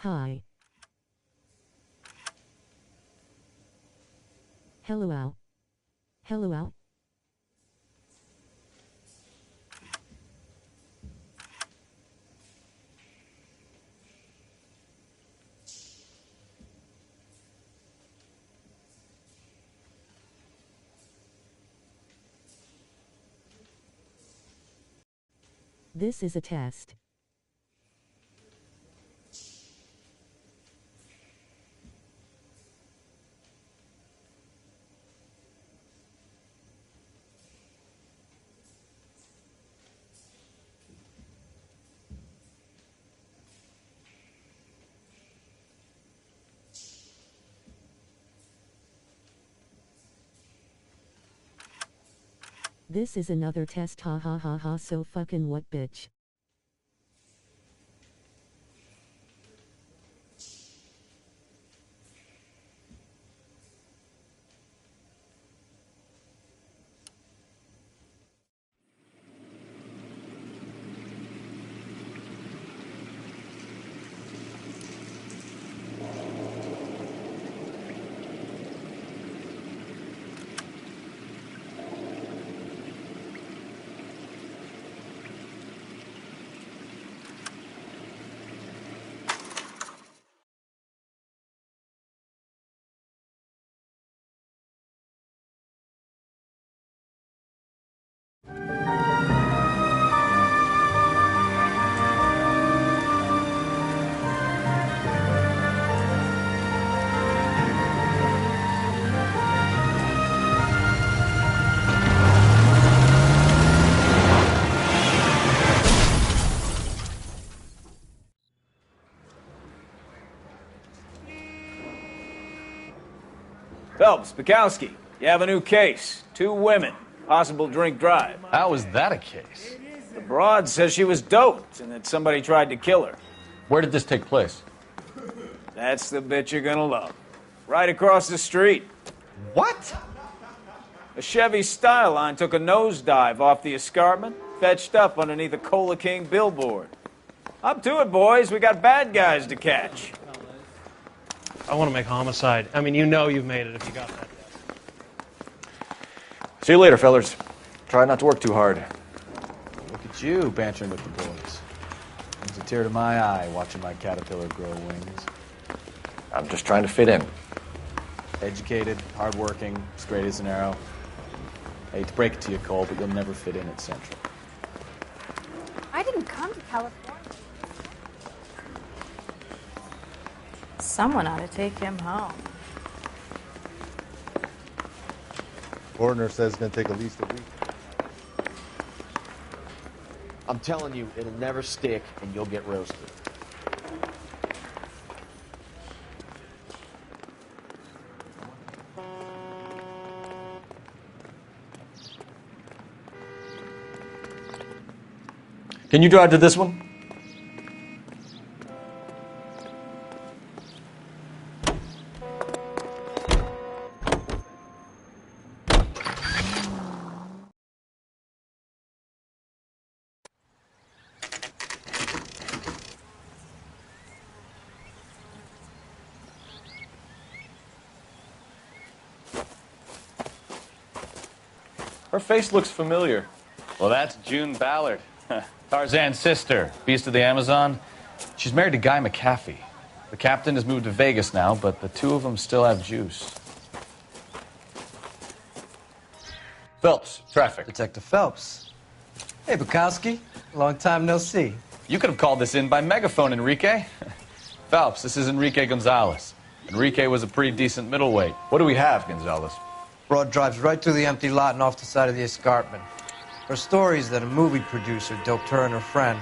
Hi. Hello Al. Hello Al. This is a test. This is another test, ha ha ha ha, so fucking what, bitch? Phelps, Bukowski, you have a new case. 2 women, possible drink drive. How is that a case? The broad says she was doped and that somebody tried to kill her. Where did this take place? That's the bit you're gonna love. Right across the street. What? A Chevy Styline took a nosedive off the escarpment, fetched up underneath a Cola King billboard. Up to it, boys. We got bad guys to catch. I want to make homicide. I mean, you know you've made it if you got that. See you later, fellers. Try not to work too hard. Look at you bantering with the boys. Brings a tear to my eye watching my caterpillar grow wings. I'm just trying to fit in. Educated, hardworking, straight as an arrow. I hate to break it to you, Cole, but you'll never fit in at Central. I didn't come to California. Someone ought to take him home. Coroner says it's going to take at least a week. I'm telling you, it'll never stick, and you'll get roasted. Can you drive to this one? Her face looks familiar. Well, that's June Ballard, Tarzan's sister, beast of the Amazon. She's married to Guy McAfee. The captain has moved to Vegas now, but the 2 of them still have juice. Phelps, traffic. Detective Phelps. Hey, Bukowski. Long time no see. You could have called this in by megaphone, Enrique. Phelps, this is Enrique Gonzalez. Enrique was a pretty decent middleweight. What do we have, Gonzalez? Broad drives right through the empty lot and off the side of the escarpment. Her story is that a movie producer doped her and her friend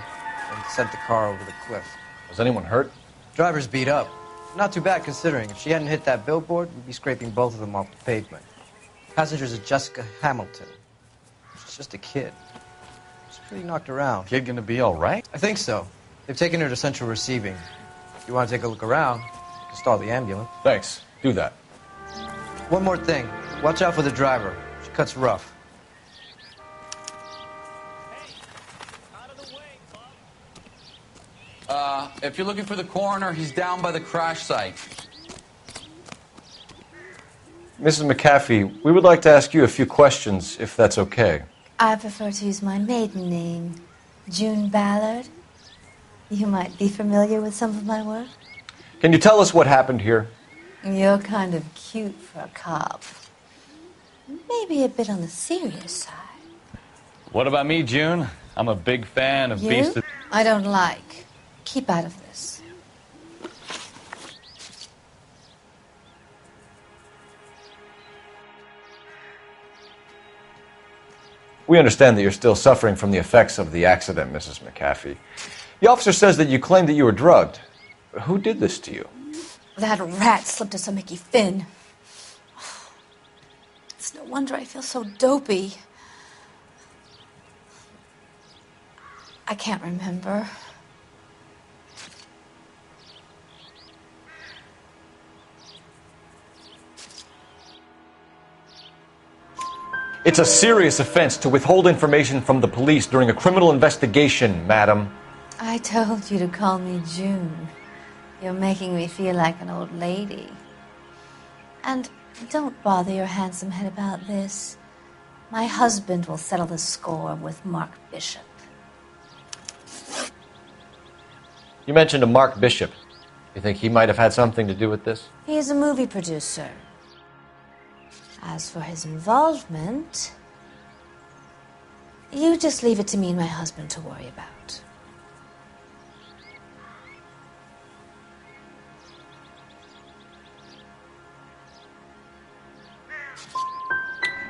and sent the car over the cliff. Was anyone hurt? Driver's beat up. Not too bad considering. If she hadn't hit that billboard, we'd be scraping both of them off the pavement. Passengers is Jessica Hamilton. She's just a kid. She's pretty knocked around. Kid gonna be all right? I think so. They've taken her to central receiving. If you want to take a look around, you can stall the ambulance. Thanks. Do that. One more thing. Watch out for the driver. She cuts rough. If you're looking for the coroner, he's down by the crash site. Mrs. McAfee, we would like to ask you a few questions, if that's okay. I prefer to use my maiden name, June Ballard. You might be familiar with some of my work. Can you tell us what happened here? You're kind of cute for a cop. Maybe a bit on the serious side. What about me, June? I'm a big fan of Beast You? of... I don't like. Keep out of this. We understand that you're still suffering from the effects of the accident, Mrs. McAfee. The officer says that you claimed that you were drugged. Who did this to you? That rat slipped us a Mickey Finn. It's no wonder I feel so dopey. I can't remember. It's a serious offense to withhold information from the police during a criminal investigation, madam. I told you to call me June. You're making me feel like an old lady. And don't bother your handsome head about this. My husband will settle the score with Mark Bishop. You mentioned a Mark Bishop. You think he might have had something to do with this? He is a movie producer. As for his involvement, you just leave it to me and my husband to worry about.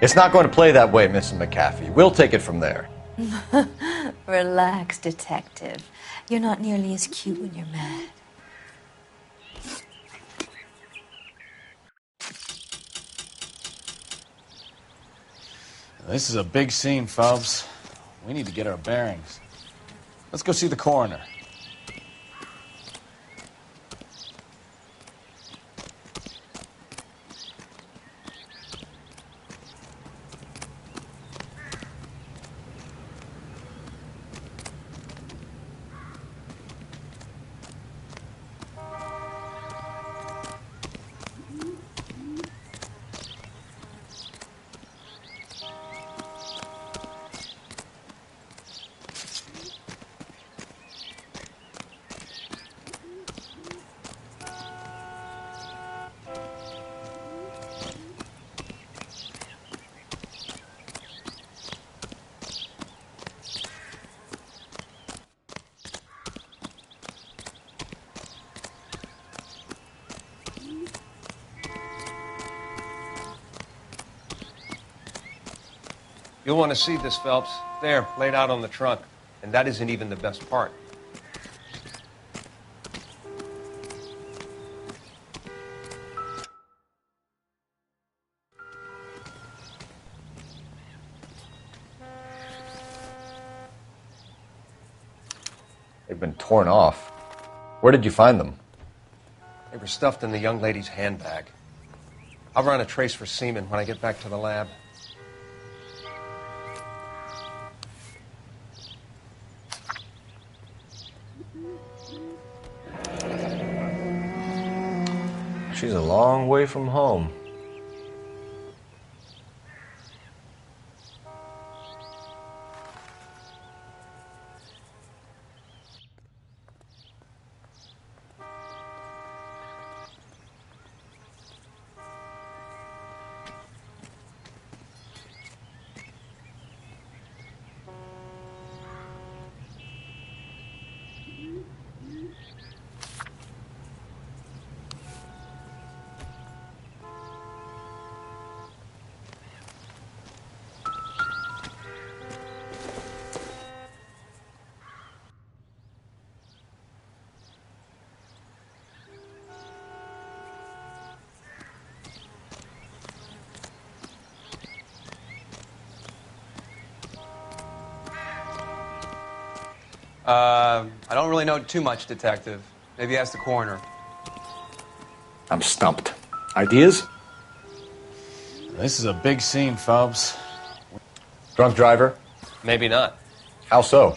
It's not going to play that way, Mrs. McAfee. We'll take it from there. Relax, detective. You're not nearly as cute when you're mad. This is a big scene, Phelps. We need to get our bearings. Let's go see the coroner. You'll want to see this, Phelps. There, laid out on the trunk. And that isn't even the best part. They've been torn off. Where did you find them? They were stuffed in the young lady's handbag. I'll run a trace for semen when I get back to the lab. She's a long way from home. I don't really know too much, Detective. Maybe ask the coroner. I'm stumped. Ideas? This is a big scene, Phelps. Drunk driver? Maybe not. How so?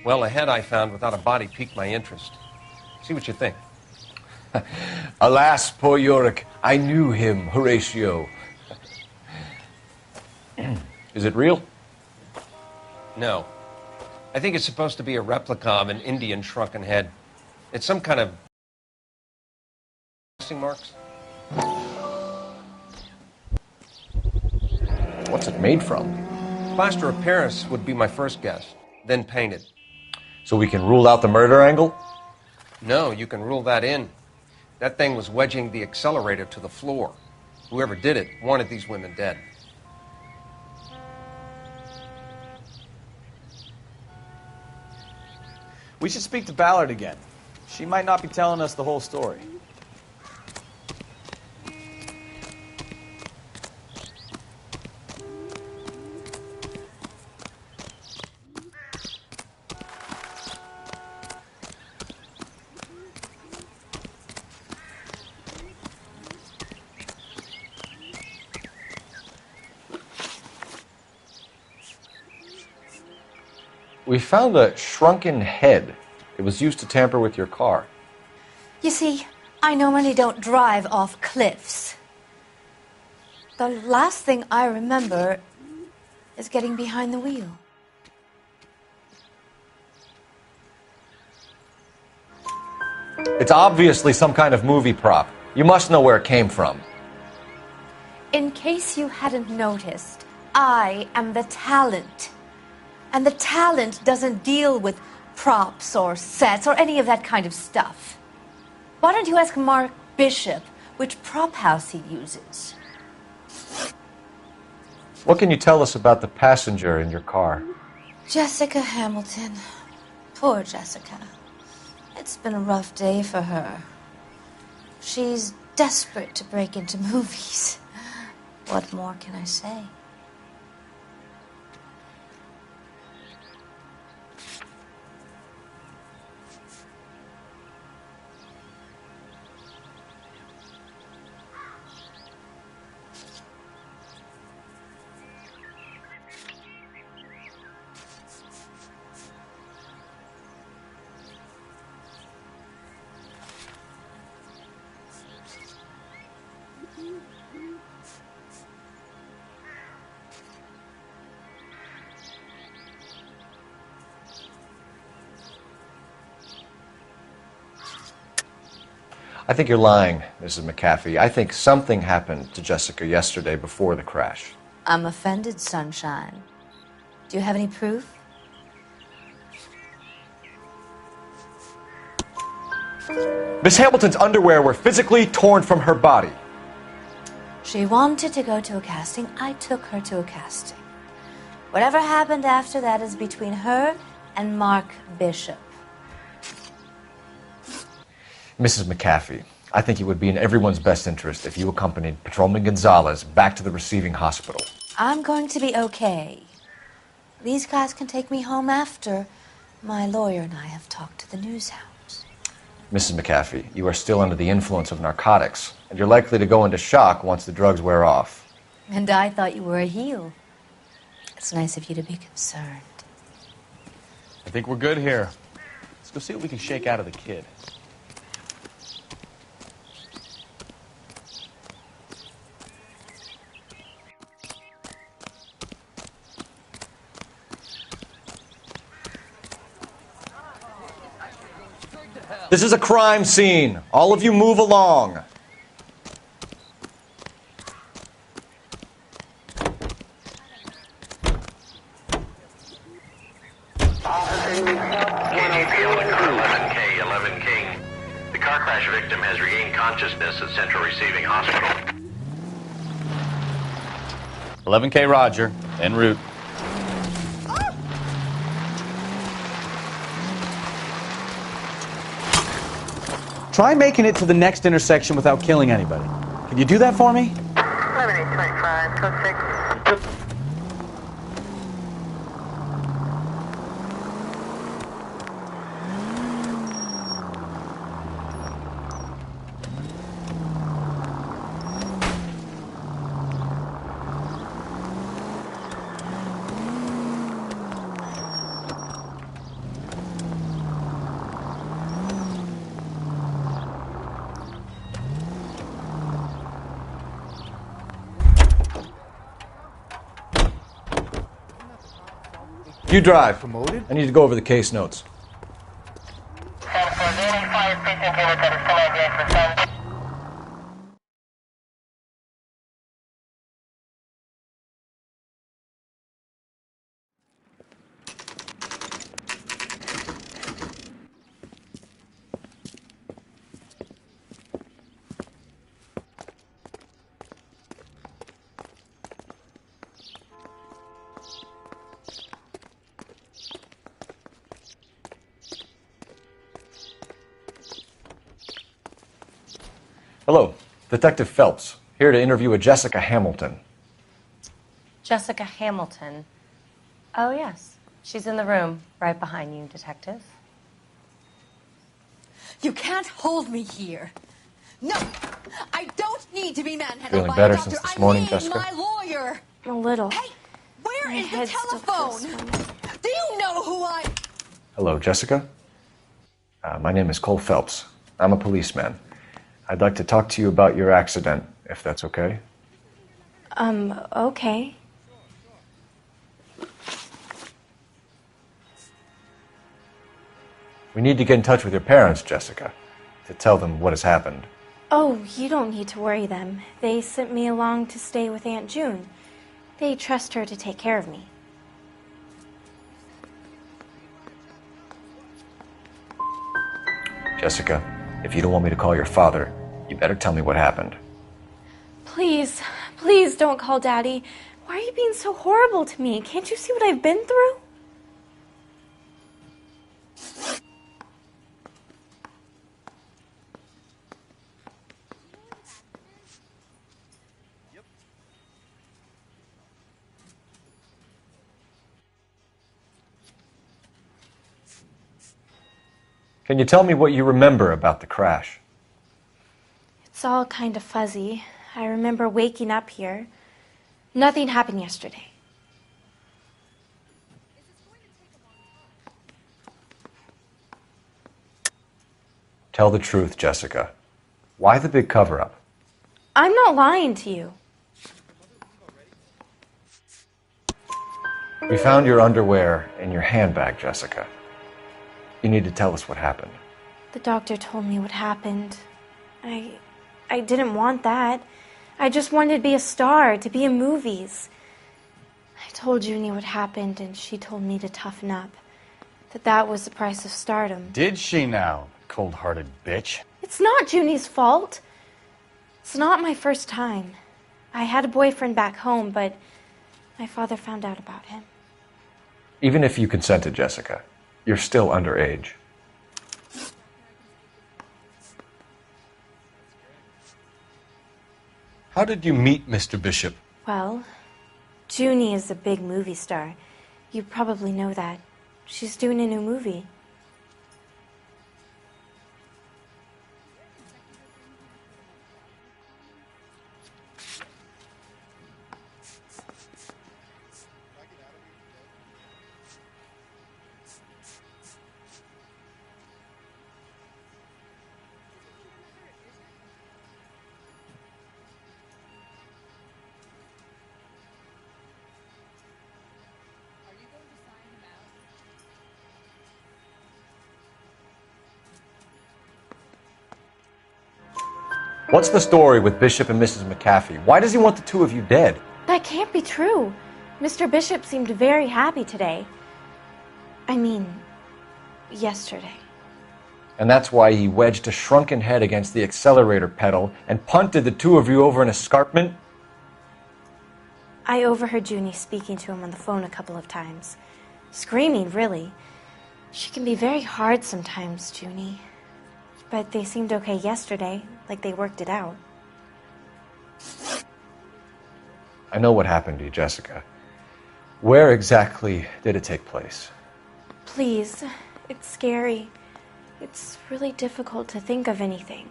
Well, a head I found without a body piqued my interest. See what you think. Alas, poor Yorick, I knew him, Horatio. Is it real? No. I think it's supposed to be a replica of an Indian shrunken head. It's some kind of marks. What's it made from? Plaster of Paris would be my first guess, then painted. So we can rule out the murder angle? No, you can rule that in. That thing was wedging the accelerator to the floor. Whoever did it wanted these women dead. We should speak to Ballard again. She might not be telling us the whole story. We found a shrunken head. It was used to tamper with your car. You see, I normally don't drive off cliffs. The last thing I remember is getting behind the wheel. It's obviously some kind of movie prop. You must know where it came from. In case you hadn't noticed, I am the talent. And the talent doesn't deal with props or sets or any of that kind of stuff. Why don't you ask Mark Bishop which prop house he uses? What can you tell us about the passenger in your car? Jessica Hamilton. Poor Jessica. It's been a rough day for her. She's desperate to break into movies. What more can I say? I think you're lying, Mrs. McAfee. I think something happened to Jessica yesterday before the crash. I'm offended, Sunshine. Do you have any proof? Miss Hamilton's underwear were physically torn from her body. She wanted to go to a casting. I took her to a casting. Whatever happened after that is between her and Mark Bishop. Mrs. McAfee, I think it would be in everyone's best interest if you accompanied Patrolman Gonzalez back to the receiving hospital. I'm going to be okay. These guys can take me home after my lawyer and I have talked to the news house. Mrs. McAfee, you are still under the influence of narcotics, and you're likely to go into shock once the drugs wear off. And I thought you were a heel. It's nice of you to be concerned. I think we're good here. Let's go see what we can shake out of the kid. This is a crime scene. All of you move along. The car crash victim has regained consciousness at Central Receiving Hospital. 11K Roger, en route. Try making it to the next intersection without killing anybody. Can you do that for me? 11825, code 6. You drive. Promoted? I need to go over the case notes. Hello, Detective Phelps, here to interview a Jessica Hamilton. Jessica Hamilton. Oh, yes. She's in the room right behind you, Detective. You can't hold me here. No, I don't need to be manhandled Feeling by better a doctor. since this morning, I need Jessica? my lawyer. A little. Hey, where My is the head still feels telephone? Do you know who I... Hello, Jessica. My name is Cole Phelps. I'm a policeman. I'd like to talk to you about your accident, if that's okay. Okay. We need to get in touch with your parents, Jessica, to tell them what has happened. Oh, you don't need to worry them. They sent me along to stay with Aunt June. They trust her to take care of me. Jessica, if you don't want me to call your father, you better tell me what happened. Please, please don't call Daddy. Why are you being so horrible to me? Can't you see what I've been through? Can you tell me what you remember about the crash? It's all kind of fuzzy. I remember waking up here. Nothing happened yesterday. Tell the truth, Jessica. Why the big cover-up? I'm not lying to you. We found your underwear in your handbag, Jessica. You need to tell us what happened. The doctor told me what happened. I didn't want that. I just wanted to be a star, to be in movies. I told Junie what happened, and she told me to toughen up. That was the price of stardom. Did she now, cold-hearted bitch? It's not Junie's fault. It's not my first time. I had a boyfriend back home, but my father found out about him. Even if you consented, Jessica, you're still underage. How did you meet Mr. Bishop? Well, Junie is a big movie star. You probably know that. She's doing a new movie. What's the story with Bishop and Mrs. McAfee? Why does he want the two of you dead? That can't be true. Mr. Bishop seemed very happy today. I mean, yesterday. And that's why he wedged a shrunken head against the accelerator pedal and punted the two of you over an escarpment? I overheard Junie speaking to him on the phone a couple of times. Screaming, really. She can be very hard sometimes, Junie. But they seemed okay yesterday, like they worked it out. I know what happened to you, Jessica. Where exactly did it take place? Please, it's scary. It's really difficult to think of anything.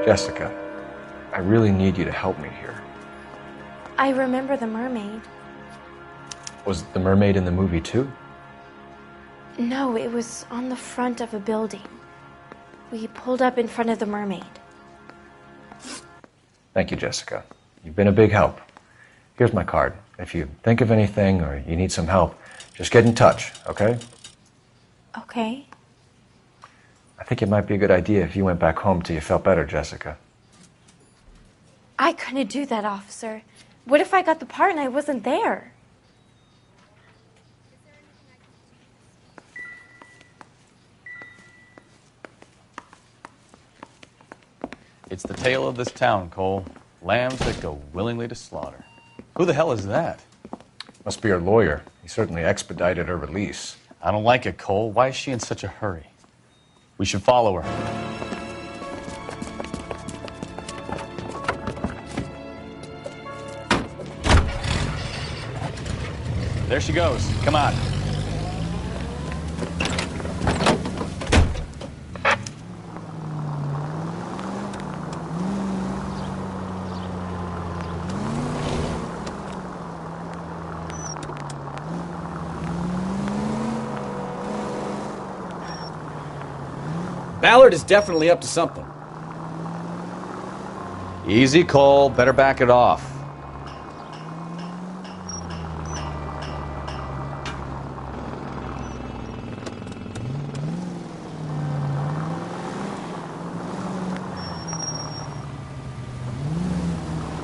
Jessica, I really need you to help me here. I remember the mermaid. Was the mermaid in the movie too? No, it was on the front of a building. We pulled up in front of the mermaid. Thank you, Jessica. You've been a big help. Here's my card. If you think of anything or you need some help, just get in touch, okay? Okay. I think it might be a good idea if you went back home till you felt better, Jessica. I couldn't do that, officer. What if I got the part and I wasn't there? It's the tale of this town, Cole. Lambs that go willingly to slaughter. Who the hell is that? Must be her lawyer. He certainly expedited her release. I don't like it, Cole. Why is she in such a hurry? We should follow her. There she goes. Come on. Ballard is definitely up to something. Easy, Cole. Better back it off.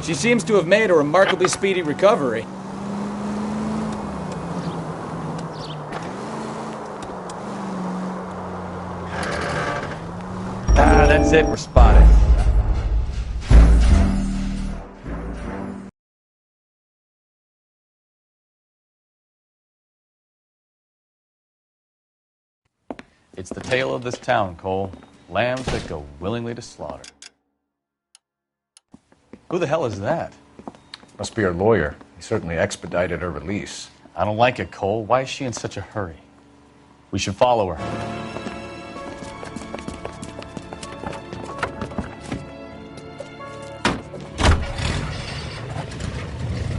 She seems to have made a remarkably speedy recovery. That's it. We're spotted. It's the tale of this town, Cole. Lambs that go willingly to slaughter. Who the hell is that? Must be her lawyer. He certainly expedited her release. I don't like it, Cole. Why is she in such a hurry? We should follow her.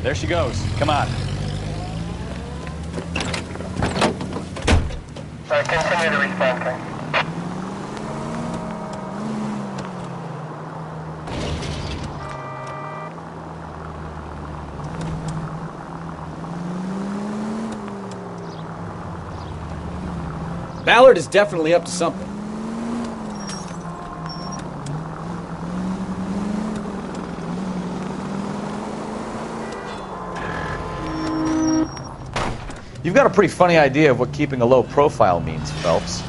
There she goes. Come on. Continue to respond, sir. Ballard is definitely up to something. You've got a pretty funny idea of what keeping a low profile means, Phelps.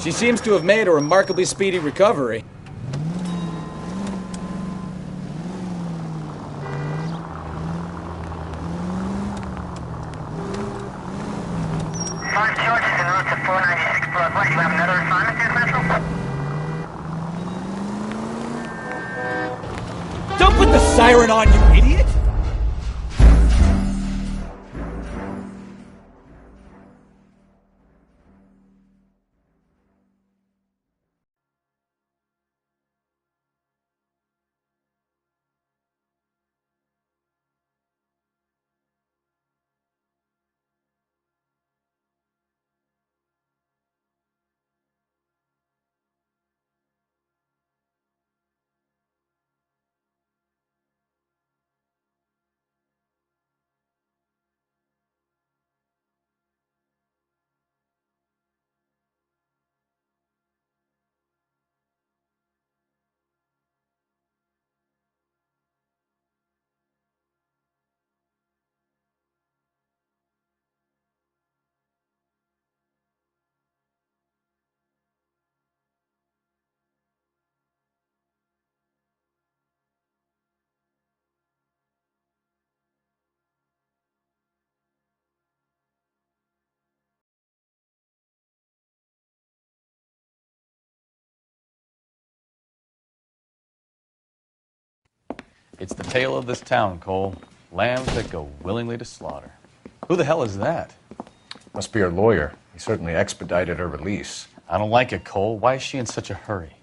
She seems to have made a remarkably speedy recovery. Sergeant George is en route to 496 Broadway. You have another assignment there, Central? Don't put the siren on, you idiot! It's the tale of this town, Cole. Lambs that go willingly to slaughter. Who the hell is that? Must be her lawyer. He certainly expedited her release. I don't like it, Cole. Why is she in such a hurry?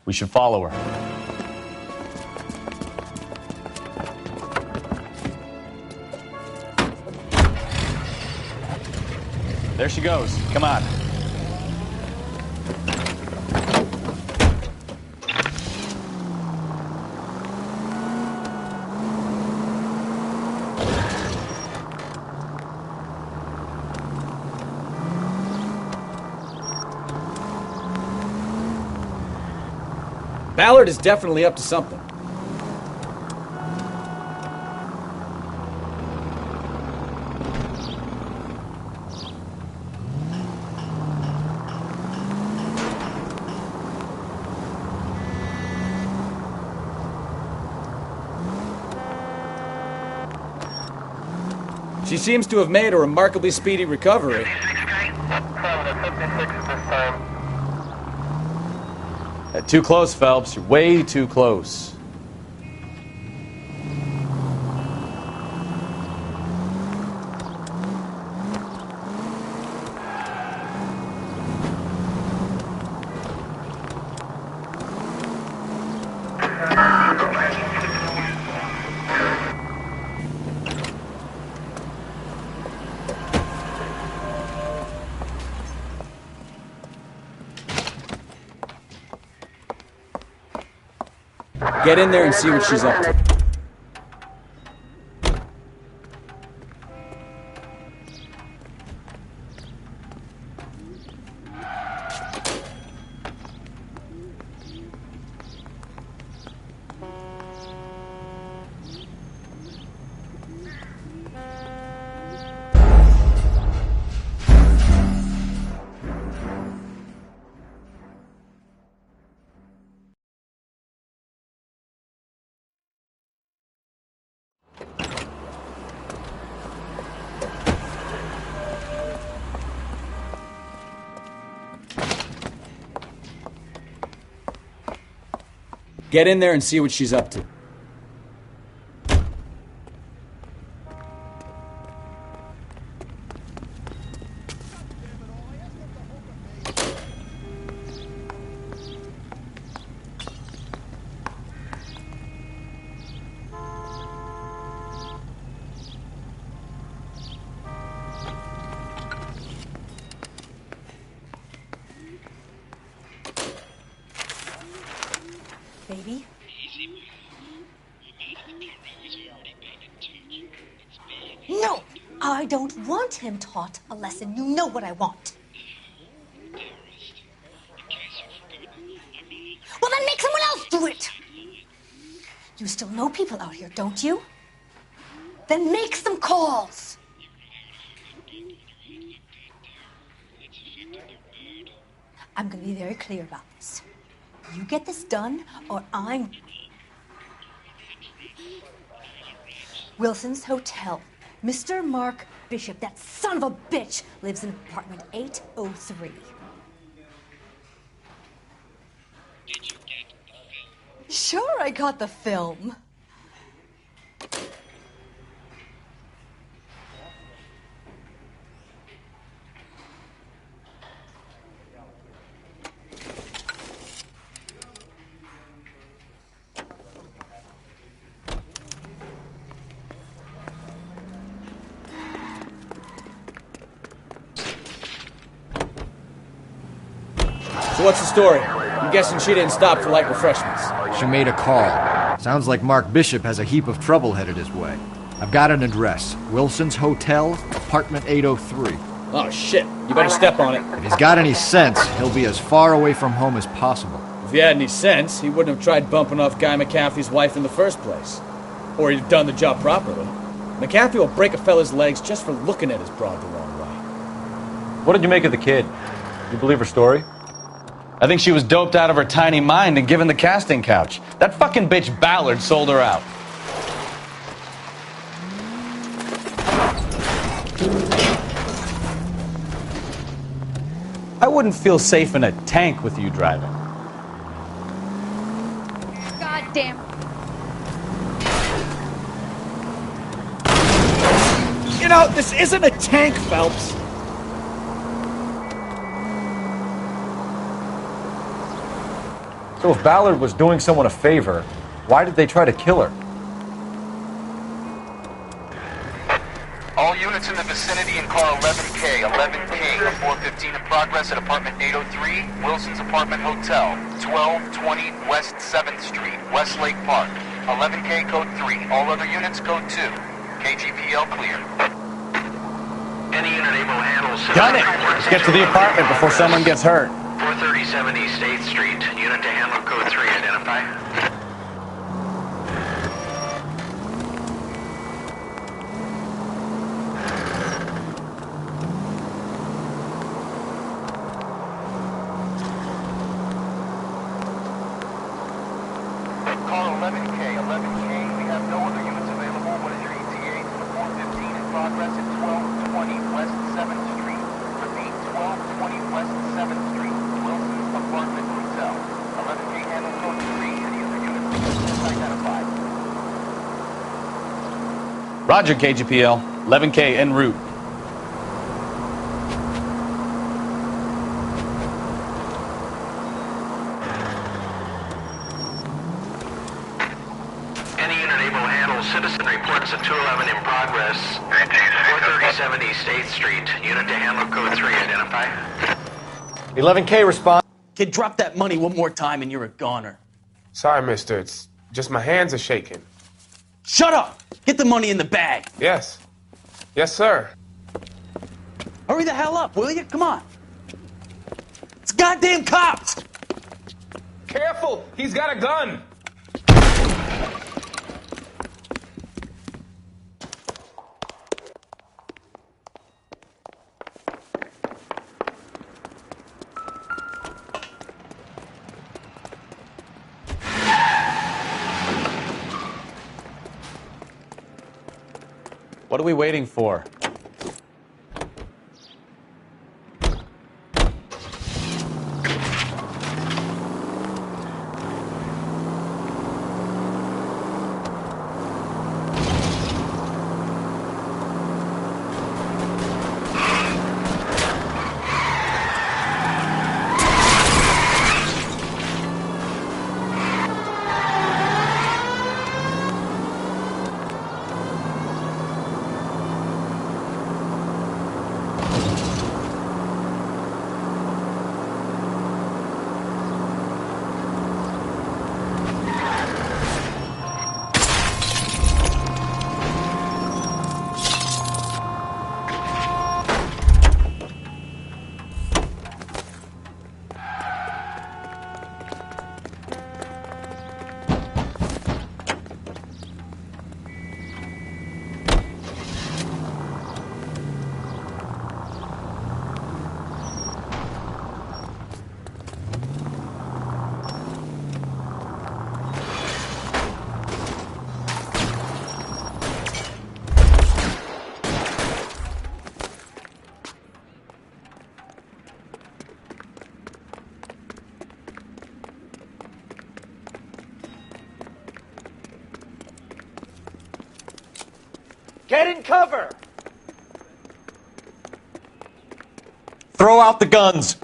We should follow her. There she goes. Come on. Ballard is definitely up to something. She seems to have made a remarkably speedy recovery. Too close, Phelps. You're way too close. Get in there and see what she's up to. Get in there and see what she's up to. Baby? No! I don't want him taught a lesson. You know what I want. Well, then make someone else do it! You still know people out here, don't you? Then make some calls! I'm gonna be very clear about this. You get this done, or I'm... Wilson's Hotel. Mr. Mark Bishop, that son of a bitch, lives in apartment 803. Sure, I got the film. So what's the story? I'm guessing she didn't stop for light refreshments. She made a call. Sounds like Mark Bishop has a heap of trouble headed his way. I've got an address. Wilson's Hotel, apartment 803. Oh, shit. You better step on it. If he's got any sense, he'll be as far away from home as possible. If he had any sense, he wouldn't have tried bumping off Guy McAfee's wife in the first place. Or he'd have done the job properly. McAfee will break a fella's legs just for looking at his broad the wrong way. What did you make of the kid? You believe her story? I think she was doped out of her tiny mind and given the casting couch. That fucking bitch Ballard sold her out. I wouldn't feel safe in a tank with you driving. God damn. You know, this isn't a tank, Phelps. So if Ballard was doing someone a favor, why did they try to kill her? All units in the vicinity in car 11K, 11 King, 415 in progress at apartment 803, Wilson's Apartment Hotel, 1220 West 7th Street, Westlake Park. 11K code 3, all other units code 2. KGPL clear. Any unit able to handle... Done it! Let's get to the apartment before someone gets hurt. 437 East 8th Street. Unit to handle code 3. Identify. Car 11K. 11K. We have no other units available. What is your ETA? 415 in progress at 1220 West 7th Street. Repeat, 1220 West 7th Street. Wilson's Apartment Hotel. 11K handle code 3. Any other units identified? Roger, KGPL. 11K en route. Any unit able to handle citizen reports at 211 in progress. 437 East 8th Street. Unit to handle code 3. Identify. 11K respond. Kid, drop that money one more time and you're a goner. Sorry, mister. It's just my hands are shaking. Shut up! Get the money in the bag. Yes. Yes, sir. Hurry the hell up, will you? Come on. It's goddamn cops! Careful! He's got a gun! What are we waiting for? Get in cover! Throw out the guns!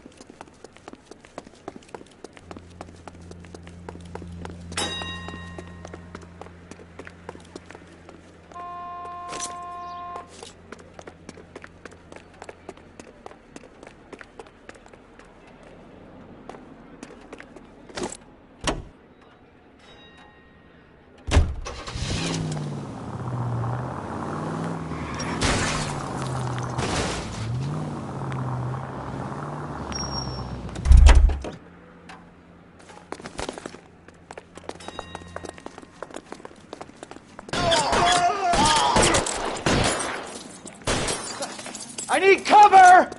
I need cover!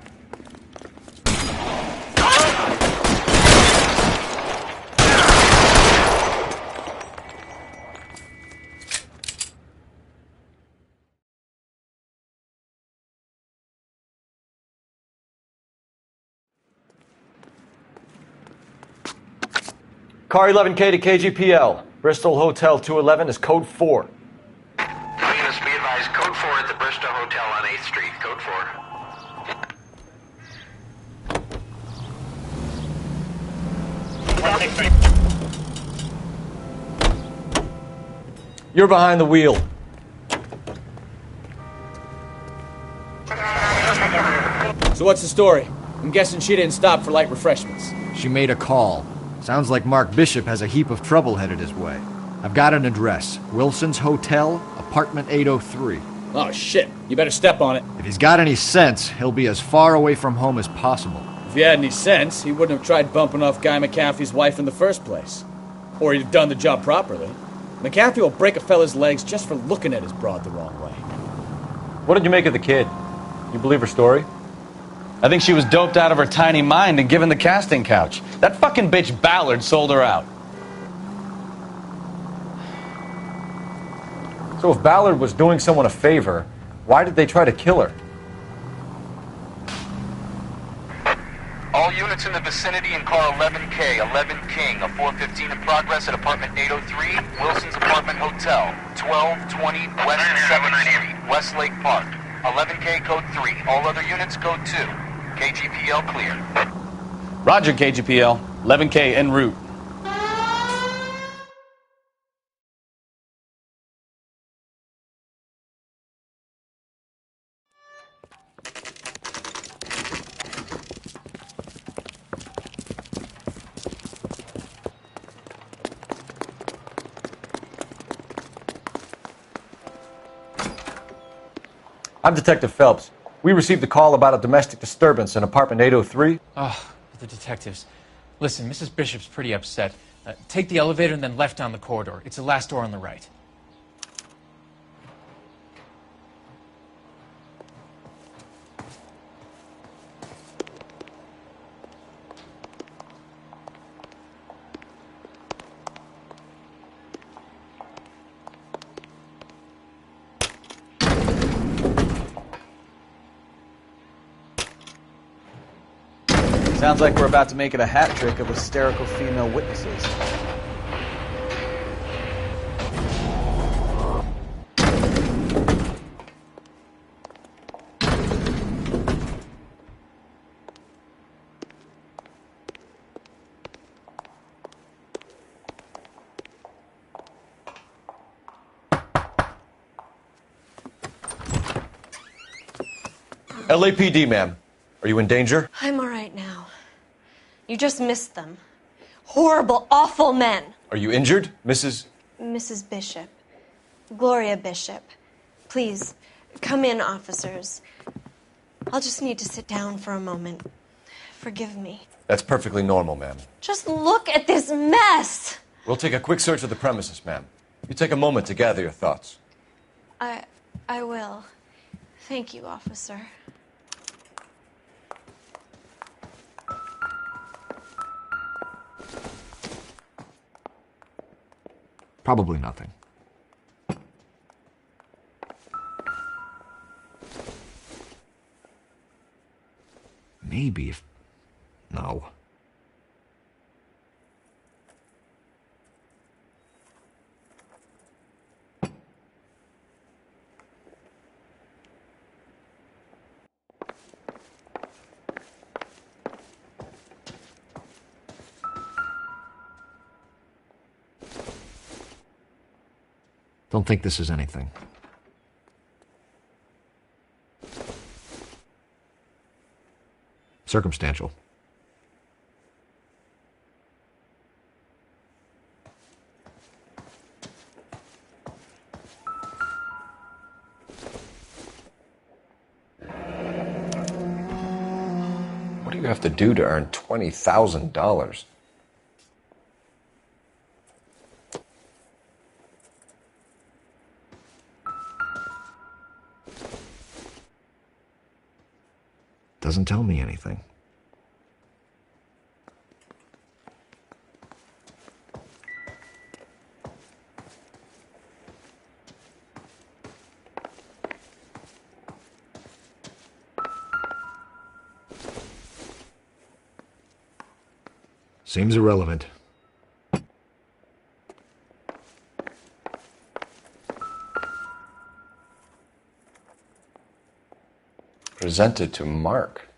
Car 11K to KGPL. Bristol Hotel 211 is code 4. All units be advised, code 4 at the Bristol Hotel on 8th Street. Code 4. You're behind the wheel. So what's the story? I'm guessing she didn't stop for light refreshments. She made a call. Sounds like Mark Bishop has a heap of trouble headed his way. I've got an address. Wilson's Hotel, apartment 803. Oh, shit. You better step on it. If he's got any sense, he'll be as far away from home as possible. If he had any sense, he wouldn't have tried bumping off Guy McAfee's wife in the first place. Or he'd have done the job properly. McAfee will break a fella's legs just for looking at his broad the wrong way. What did you make of the kid? You believe her story? I think she was doped out of her tiny mind and given the casting couch. That fucking bitch Ballard sold her out. So if Ballard was doing someone a favor, why did they try to kill her? All units in the vicinity in car 11K, 11 King, a 415 in progress at apartment 803, Wilson's Apartment Hotel, 1220 West 7th Street, Westlake Park. 11K code 3, all other units code 2. KGPL clear. Roger, KGPL. 11K en route. I'm Detective Phelps. We received a call about a domestic disturbance in apartment 803. Oh, the detectives. Listen, Mrs. Bishop's pretty upset. Take the elevator and then left down the corridor. It's the last door on the right. Sounds like we're about to make it a hat trick of hysterical female witnesses. LAPD, ma'am. Are you in danger? I'm all right now. You just missed them. Horrible, awful men. Are you injured, Mrs. Mrs. Bishop. Gloria Bishop. Please, come in, officers. I'll just need to sit down for a moment. Forgive me. That's perfectly normal, ma'am. Just look at this mess. We'll take a quick search of the premises, ma'am. You take a moment to gather your thoughts. I will. Thank you, officer. Probably nothing. Maybe if... No. Don't think this is anything. Circumstantial. What do you have to do to earn $20,000? Doesn't tell me anything. Seems irrelevant. Presented to Mark.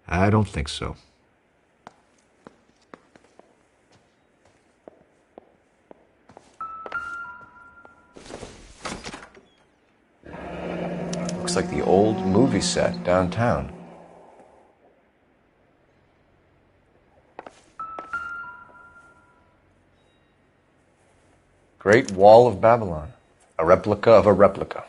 I don't think so. Looks like the old movie set downtown. Great Wall of Babylon. A replica of a replica.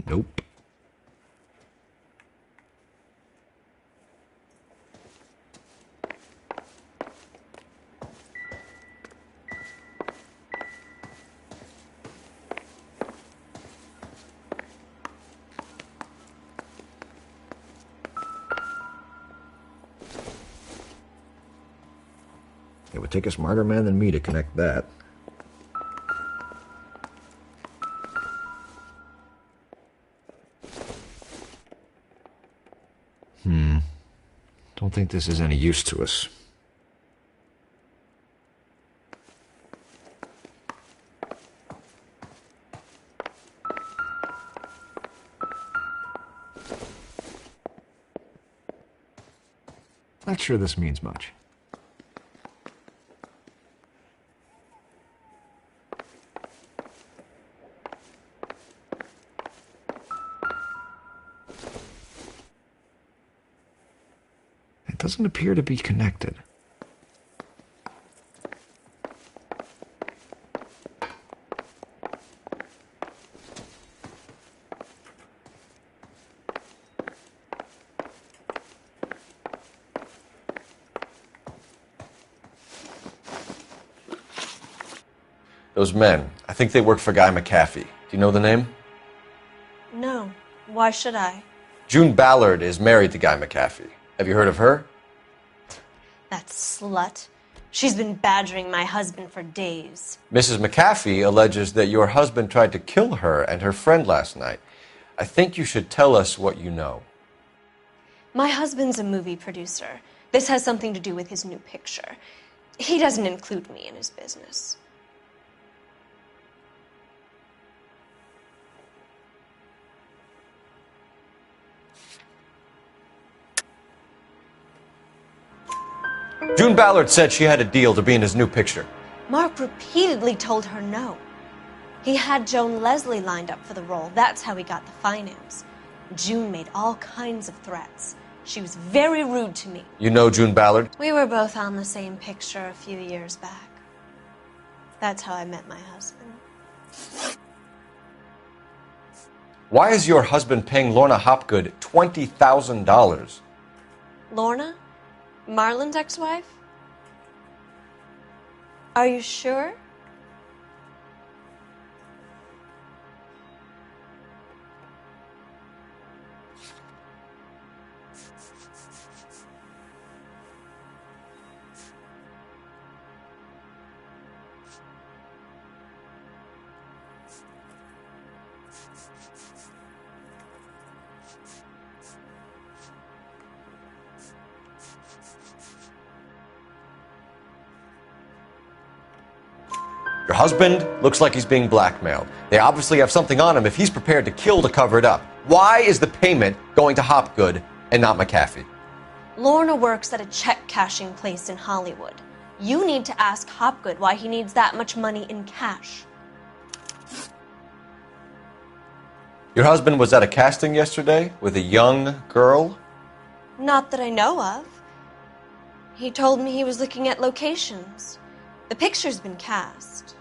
Nope. It would take a smarter man than me to connect that. Don't think this is any use to us. Not sure this means much. It doesn't appear to be connected. Those men, I think they work for Guy McAfee. Do you know the name? No. Why should I? June Ballard is married to Guy McAfee. Have you heard of her? That slut. She's been badgering my husband for days. Mrs. McAfee alleges that your husband tried to kill her and her friend last night. I think you should tell us what you know. My husband's a movie producer. This has something to do with his new picture. He doesn't include me in his business. June Ballard said she had a deal to be in his new picture. Mark repeatedly told her no. He had Joan Leslie lined up for the role. That's how he got the finance. June made all kinds of threats. She was very rude to me. You know June Ballard? We were both on the same picture a few years back. That's how I met my husband. Why is your husband paying Lorna Hopgood $20,000? Lorna? Marlon's ex-wife? Are you sure? Your husband looks like he's being blackmailed. They obviously have something on him if he's prepared to kill to cover it up. Why is the payment going to Hopgood and not McAfee? Lorna works at a check-cashing place in Hollywood. You need to ask Hopgood why he needs that much money in cash. Your husband was at a casting yesterday with a young girl? Not that I know of. He told me he was looking at locations. The picture's been cast.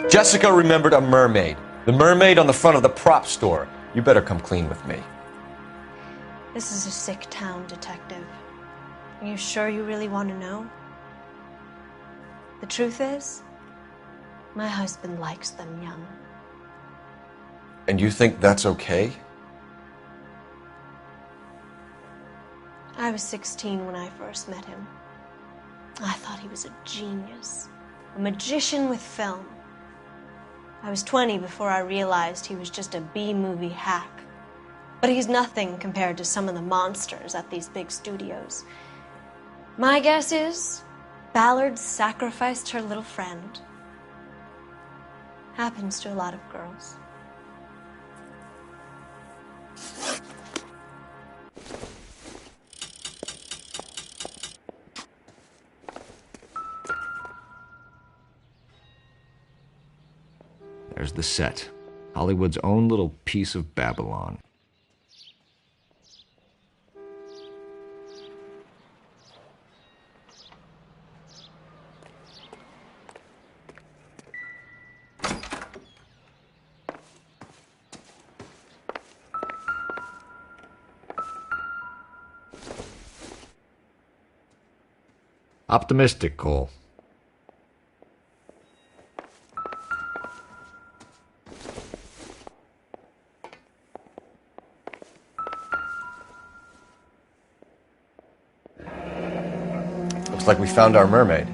Jessica remembered a mermaid. The mermaid on the front of the prop store. You better come clean with me. This is a sick town, Detective. Are you sure you really want to know? The truth is, my husband likes them young. And you think that's okay? I was 16 when I first met him. I thought he was a genius, a magician with film. I was 20 before I realized he was just a B-movie hack. But he's nothing compared to some of the monsters at these big studios. My guess is Ballard sacrificed her little friend. Happens to a lot of girls. There's the set. Hollywood's own little piece of Babylon. Optimistic, Cole. Looks like we found our mermaid.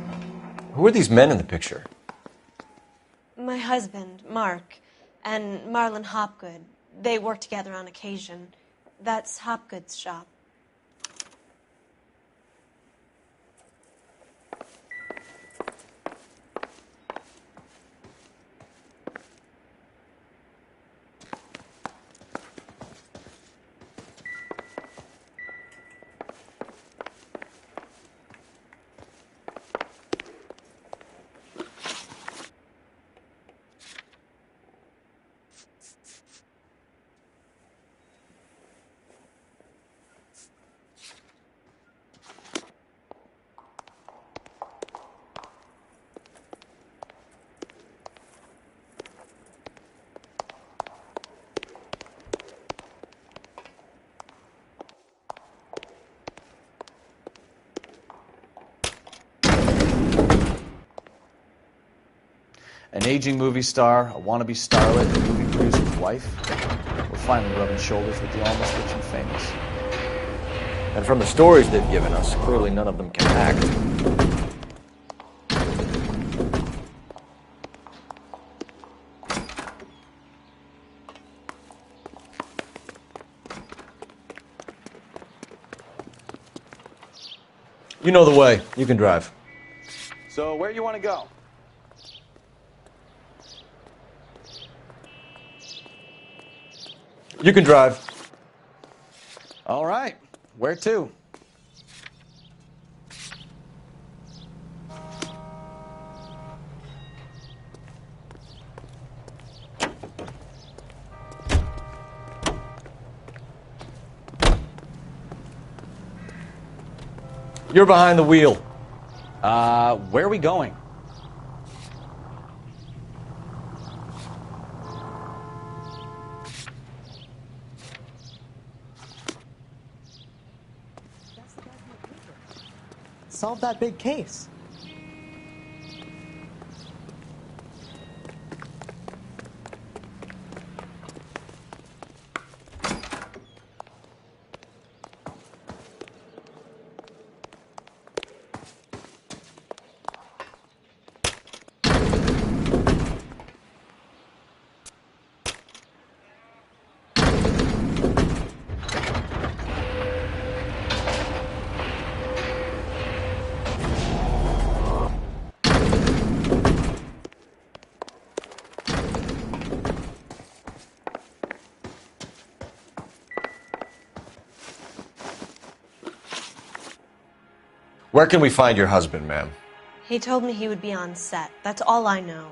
Who are these men in the picture? My husband, Mark, and Marlon Hopgood. They work together on occasion. That's Hopgood's shop. An aging movie star, a wannabe starlet, a movie producer's wife. We're finally rubbing shoulders with the almost rich and famous. And from the stories they've given us, clearly none of them can act. You know the way. You can drive. So, where you want to go? You can drive. All right. Where to? You're behind the wheel. Where are we going? Solve that big case. Where can we find your husband, ma'am? He told me he would be on set. That's all I know.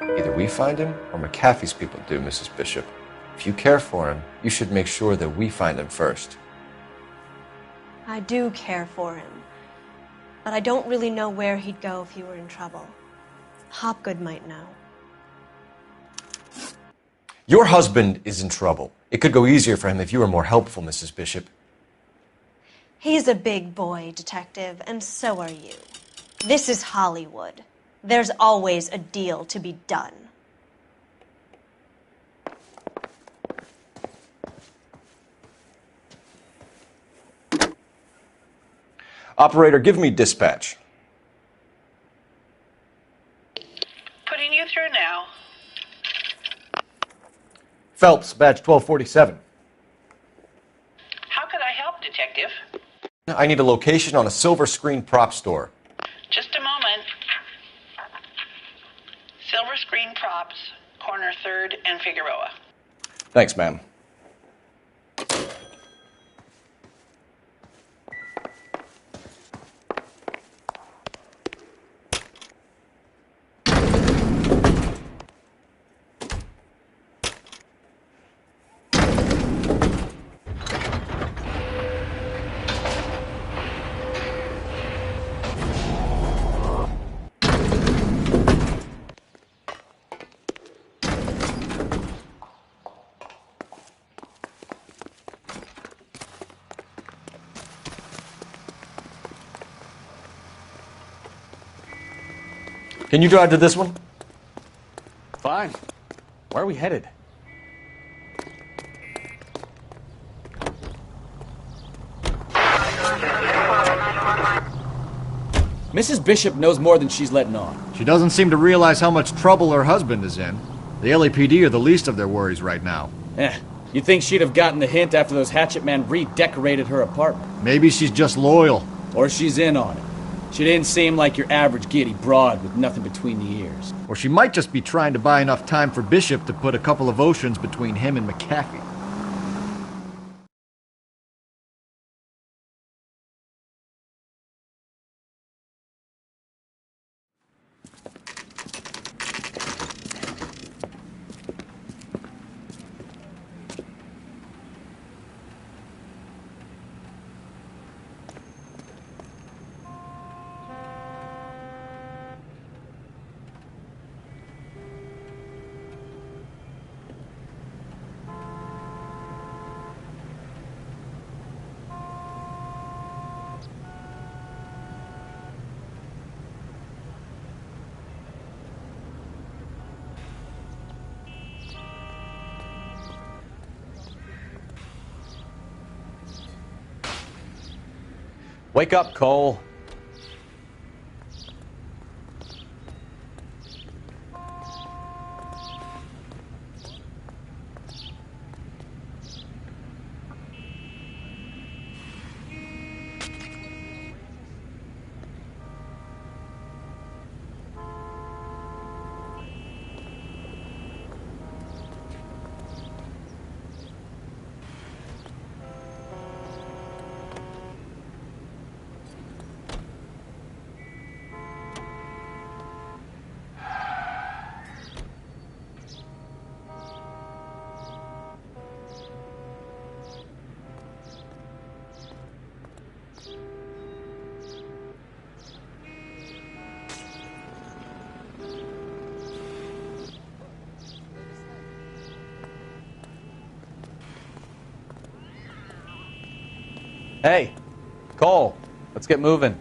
Either we find him or McAfee's people do, Mrs. Bishop. If you care for him, you should make sure that we find him first. I do care for him. But I don't really know where he'd go if he were in trouble. Hopgood might know. Your husband is in trouble. It could go easier for him if you were more helpful, Mrs. Bishop. He's a big boy, Detective, and so are you. This is Hollywood. There's always a deal to be done. Operator, give me dispatch. Putting you through now. Phelps, badge 1247. How could I help, Detective? I need a location on a silver screen prop store. Just a moment. Silver Screen Props, corner 3rd and Figueroa. Thanks, ma'am. Can you drive to this one? Fine. Where are we headed? Mrs. Bishop knows more than she's letting on. She doesn't seem to realize how much trouble her husband is in. The LAPD are the least of their worries right now. You'd think she'd have gotten the hint after those hatchet men redecorated her apartment. Maybe she's just loyal. Or she's in on it. She didn't seem like your average giddy broad with nothing between the ears. Or she might just be trying to buy enough time for Bishop to put a couple of oceans between him and McAfee. Wake up, Cole. Hey, Cole, let's get moving.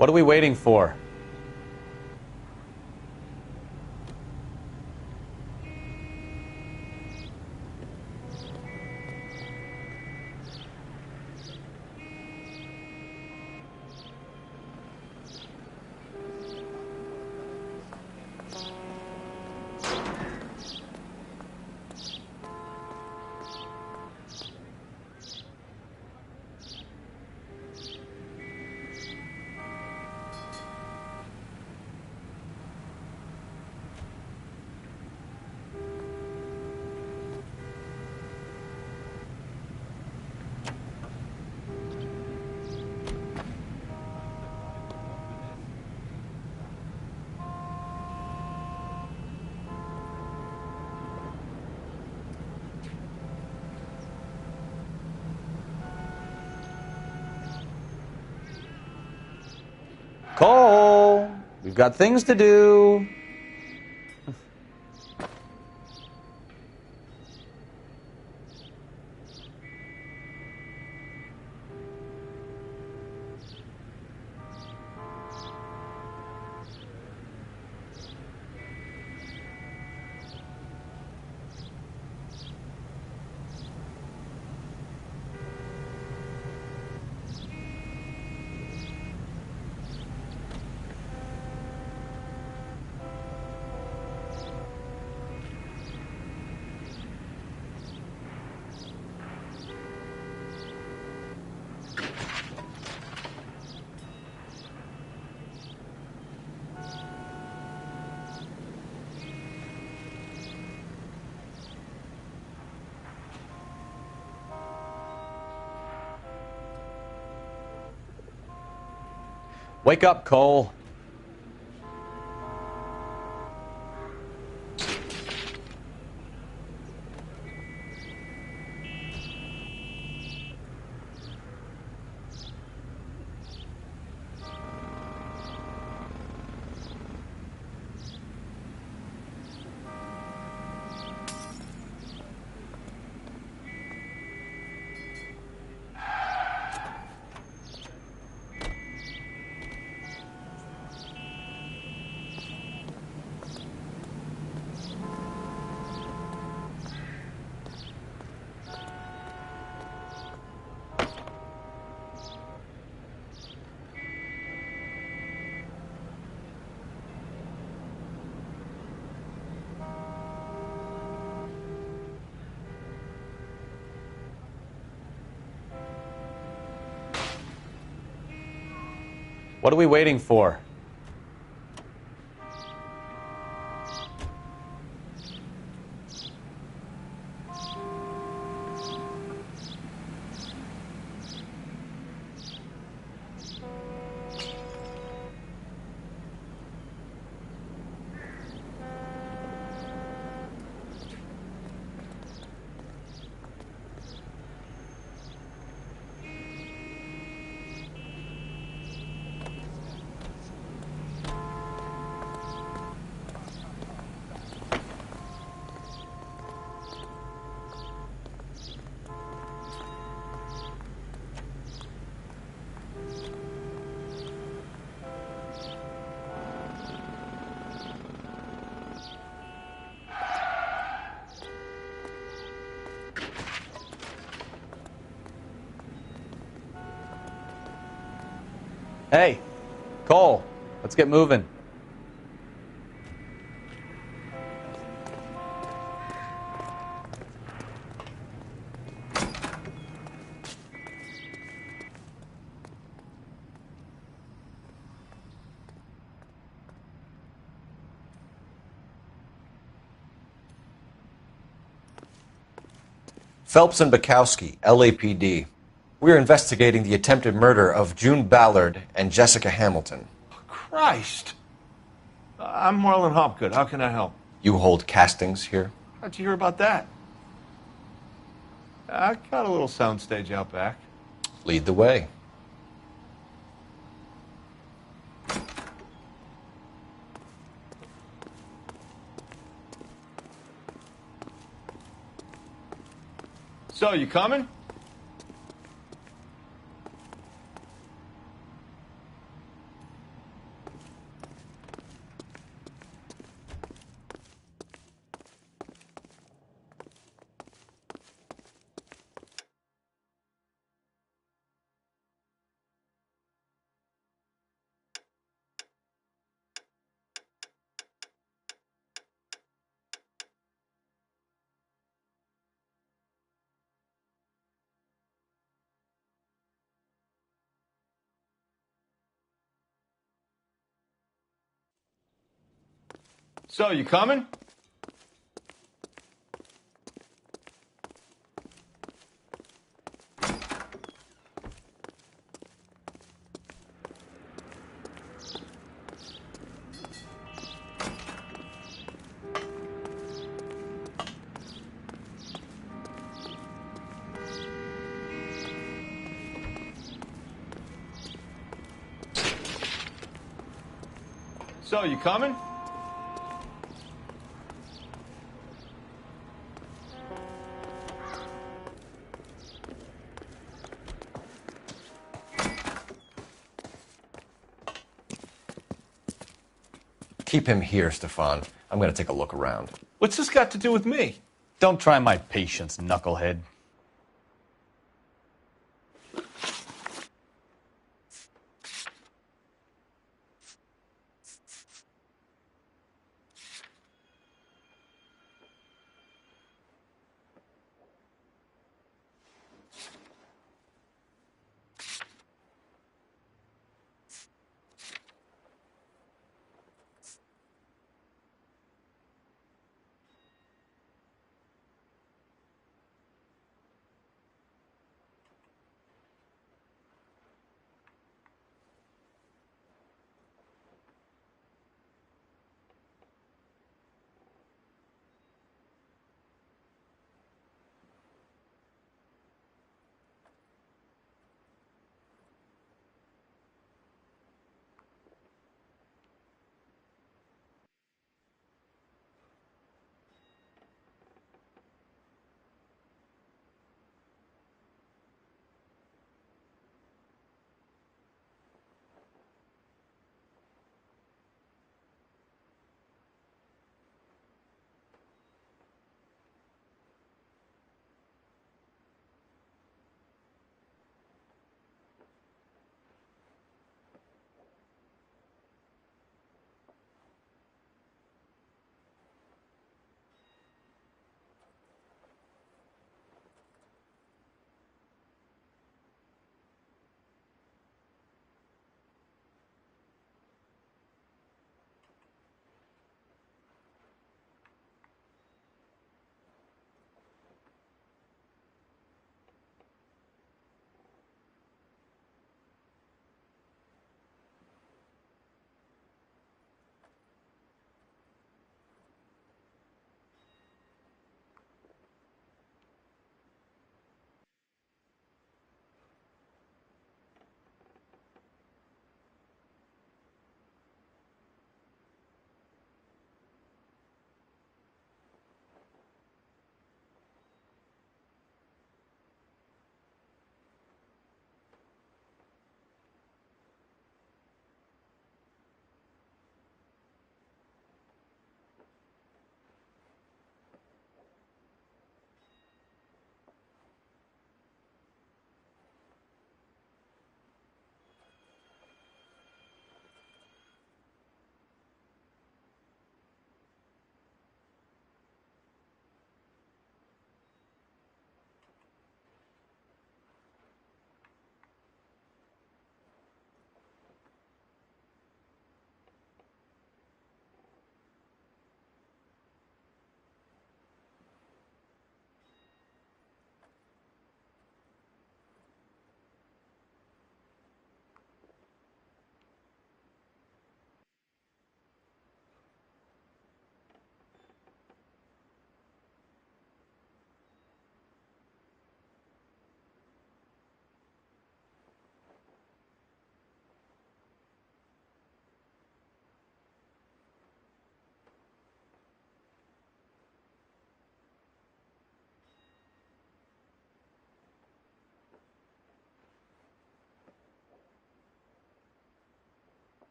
What are we waiting for? Cole, we've got things to do. Wake up, Cole. What are we waiting for? Hey, Cole, let's get moving. Phelps and Bukowski, LAPD. We are investigating the attempted murder of June Ballard and Jessica Hamilton. Christ! I'm Marlon Hopgood. How can I help? You hold castings here? How'd you hear about that? I got a little soundstage out back. Lead the way. So, you coming? So, you coming? So, you coming? Keep him here, Stefan. I'm going to take a look around. What's this got to do with me? Don't try my patience, knucklehead.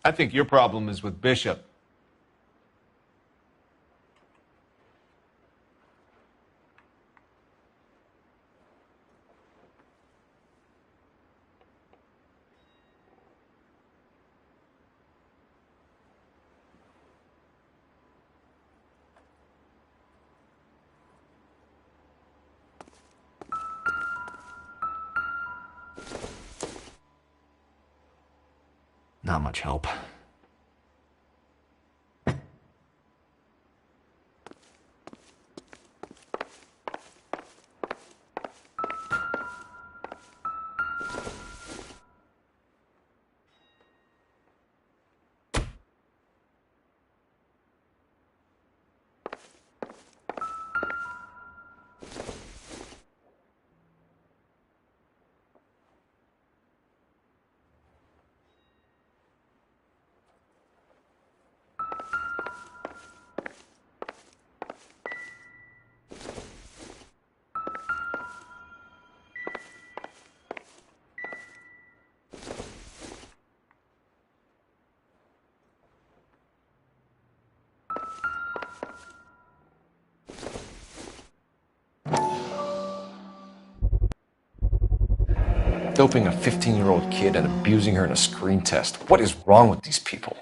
I think your problem is with Bishop. Not much help. Doping a 15-year-old kid and abusing her in a screen test. What is wrong with these people?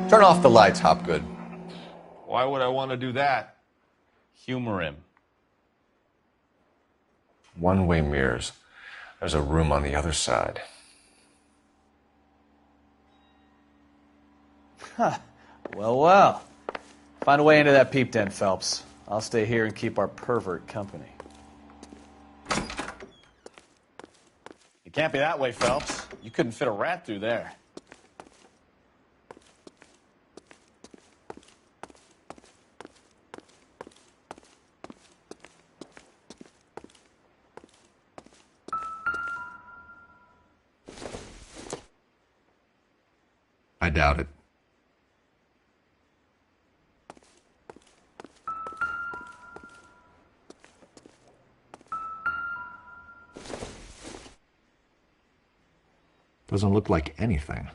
Turn off the lights, Hopgood. Why would I want to do that? Humor him. One-way mirrors. There's a room on the other side. Huh. Well, well. Find a way into that peep den, Phelps. I'll stay here and keep our pervert company. It can't be that way, Phelps. You couldn't fit a rat through there. I doubt it. Doesn't look like anything.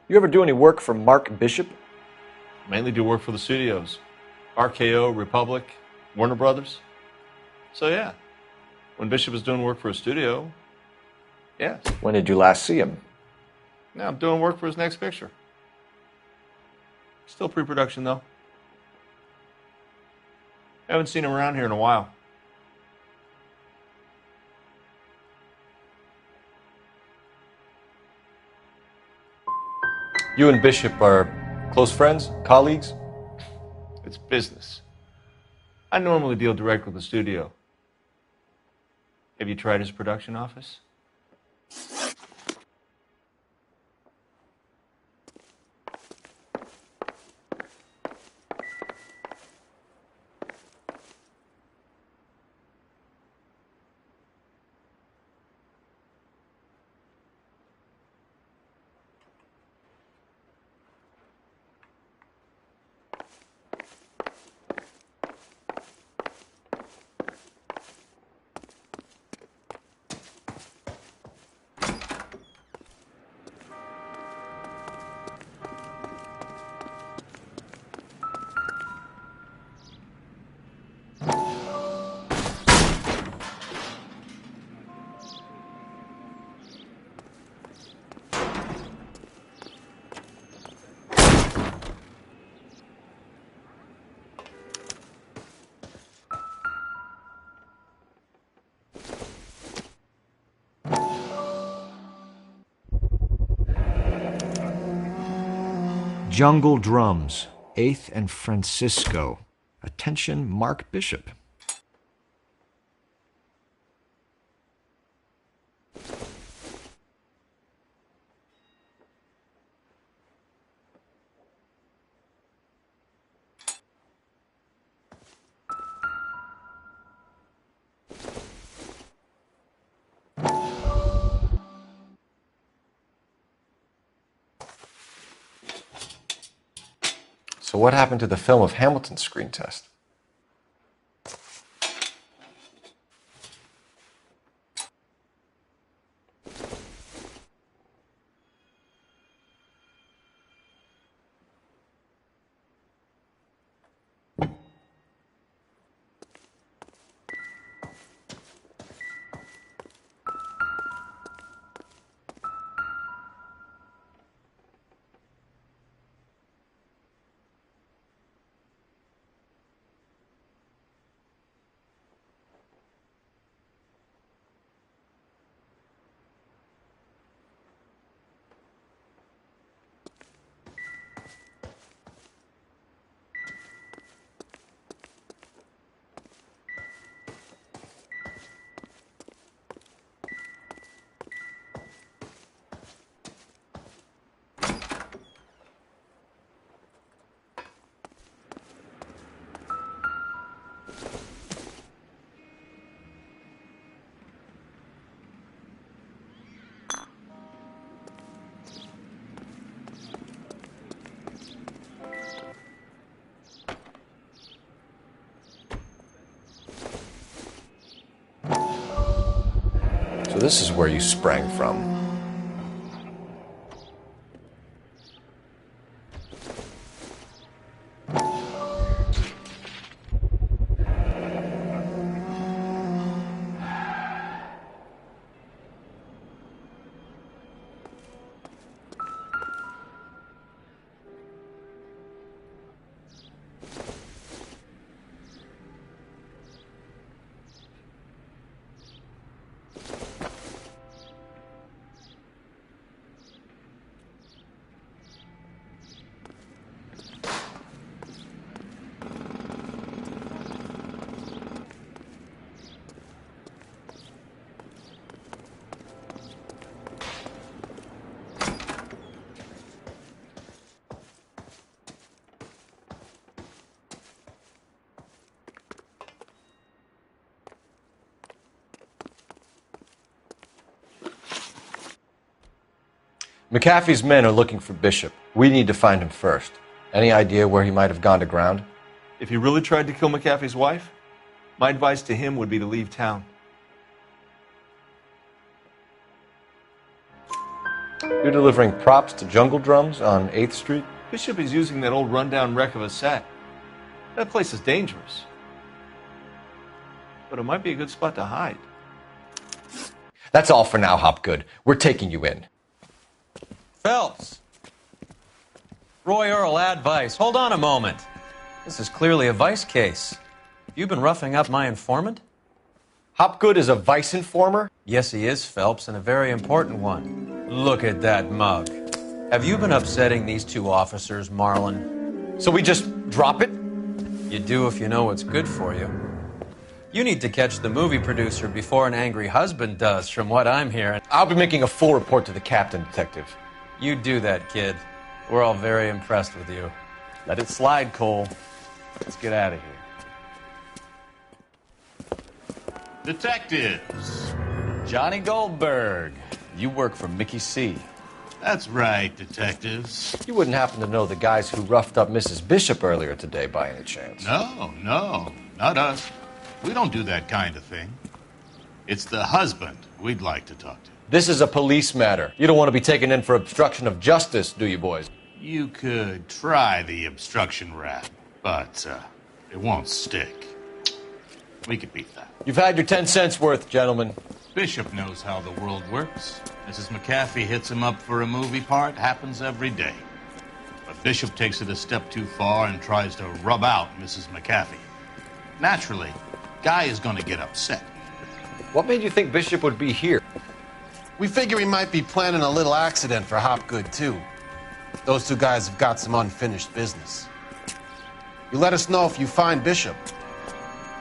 You ever do any work for Mark Bishop? Mainly do work for the studios. RKO, Republic, Warner Brothers. So yeah, when Bishop was doing work for a studio, yes. When did you last see him? Now I'm doing work for his next picture. Still pre-production though. Haven't seen him around here in a while. You and Bishop are close friends, colleagues? It's business. I normally deal direct with the studio. Have you tried his production office? Jungle Drums, 8th and Francisco. Attention, Mark Bishop. So what happened to the film of Hamilton's screen test? So this is where you sprang from. McAfee's men are looking for Bishop. We need to find him first. Any idea where he might have gone to ground? If he really tried to kill McAfee's wife, my advice to him would be to leave town. You're delivering props to Jungle Drums on 8th Street? Bishop is using that old rundown wreck of a set. That place is dangerous. But it might be a good spot to hide. That's all for now, Hopgood. We're taking you in. Phelps. Roy Earl, advice. Hold on a moment. This is clearly a vice case. You've been roughing up my informant? Hopgood is a vice informer? Yes, he is, Phelps, and a very important one. Look at that mug. Have you been upsetting these two officers, Marlin? So we just drop it? You do if you know what's good for you. You need to catch the movie producer before an angry husband does, from what I'm hearing. I'll be making a full report to the captain, Detective. You do that, kid. We're all very impressed with you. Let it slide, Cole. Let's get out of here. Detectives. Johnny Goldberg. You work for Mickey C. That's right, detectives. You wouldn't happen to know the guys who roughed up Mrs. Bishop earlier today by any chance? No, not us. We don't do that kind of thing. It's the husband we'd like to talk to. This is a police matter. You don't want to be taken in for obstruction of justice, do you, boys? You could try the obstruction rap, but it won't stick. We could beat that. You've had your 10 cents worth, gentlemen. Bishop knows how the world works. Mrs. McAfee hits him up for a movie part. Happens every day. But Bishop takes it a step too far and tries to rub out Mrs. McAfee. Naturally, Guy is going to get upset. What made you think Bishop would be here? We figure he might be planning a little accident for Hopgood, too. Those two guys have got some unfinished business. You let us know if you find Bishop.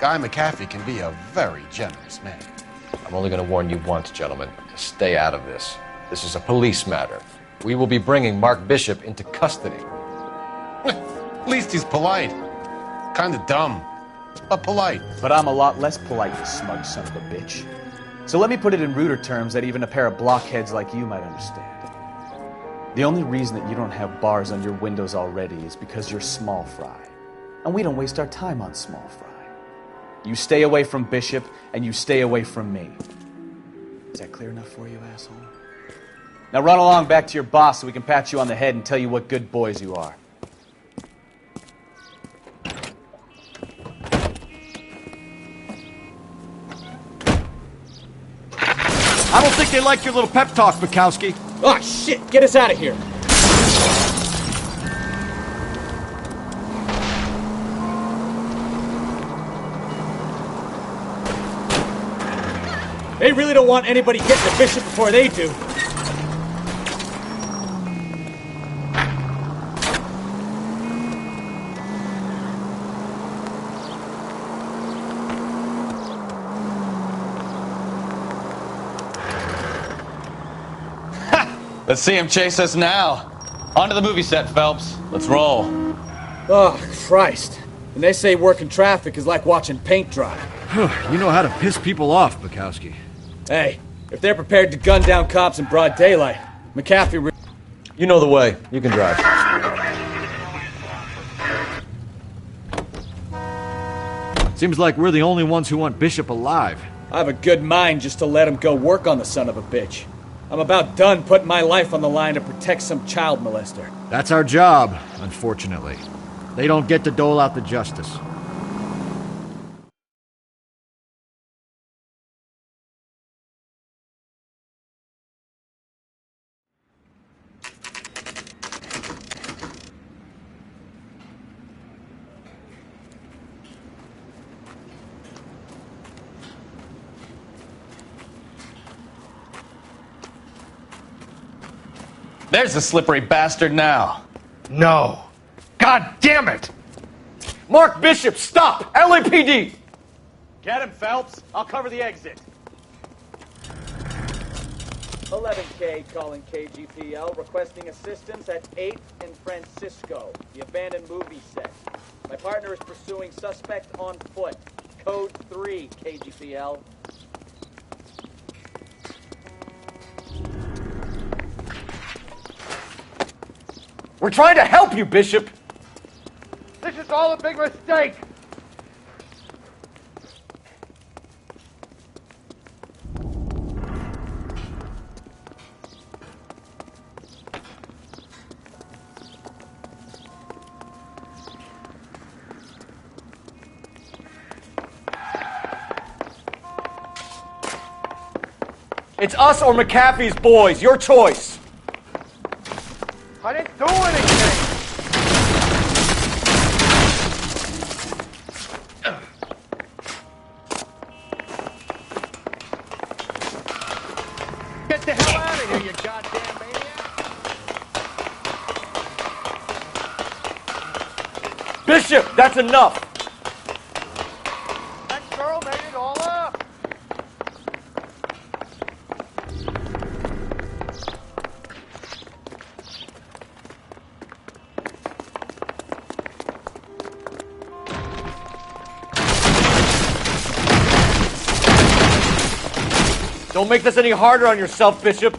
Guy McAfee can be a very generous man. I'm only going to warn you once, gentlemen, to stay out of this. This is a police matter. We will be bringing Mark Bishop into custody. At least he's polite. Kind of dumb, but polite. But I'm a lot less polite, you smug son of a bitch. So let me put it in ruder terms that even a pair of blockheads like you might understand. The only reason that you don't have bars on your windows already is because you're small fry. And we don't waste our time on small fry. You stay away from Bishop, and you stay away from me. Is that clear enough for you, asshole? Now run along back to your boss so we can pat you on the head and tell you what good boys you are. I don't think they like your little pep talk, Bukowski. Oh, shit! Get us out of here! They really don't want anybody getting to Bishop before they do. Let's see him chase us now. On to the movie set, Phelps. Let's roll. Oh, Christ. And they say working traffic is like watching paint dry. You know how to piss people off, Bukowski. Hey, if they're prepared to gun down cops in broad daylight, McAfee... You know the way. You can drive. Seems like we're the only ones who want Bishop alive. I have a good mind just to let him go work on the son of a bitch. I'm about done putting my life on the line to protect some child molester. That's our job, unfortunately. They don't get to dole out the justice. There's the slippery bastard now. No. God damn it! Mark Bishop, stop! LAPD! Get him, Phelps. I'll cover the exit. 11K calling KGPL, requesting assistance at 8th and Francisco, the abandoned movie set. My partner is pursuing suspect on foot. Code 3, KGPL. We're trying to help you, Bishop! This is all a big mistake! It's us or McAfee's boys. Your choice. I didn't do anything! Get the hell out of here, you goddamn maniac! Bishop, that's enough. That girl made it all up! Don't make this any harder on yourself, Bishop.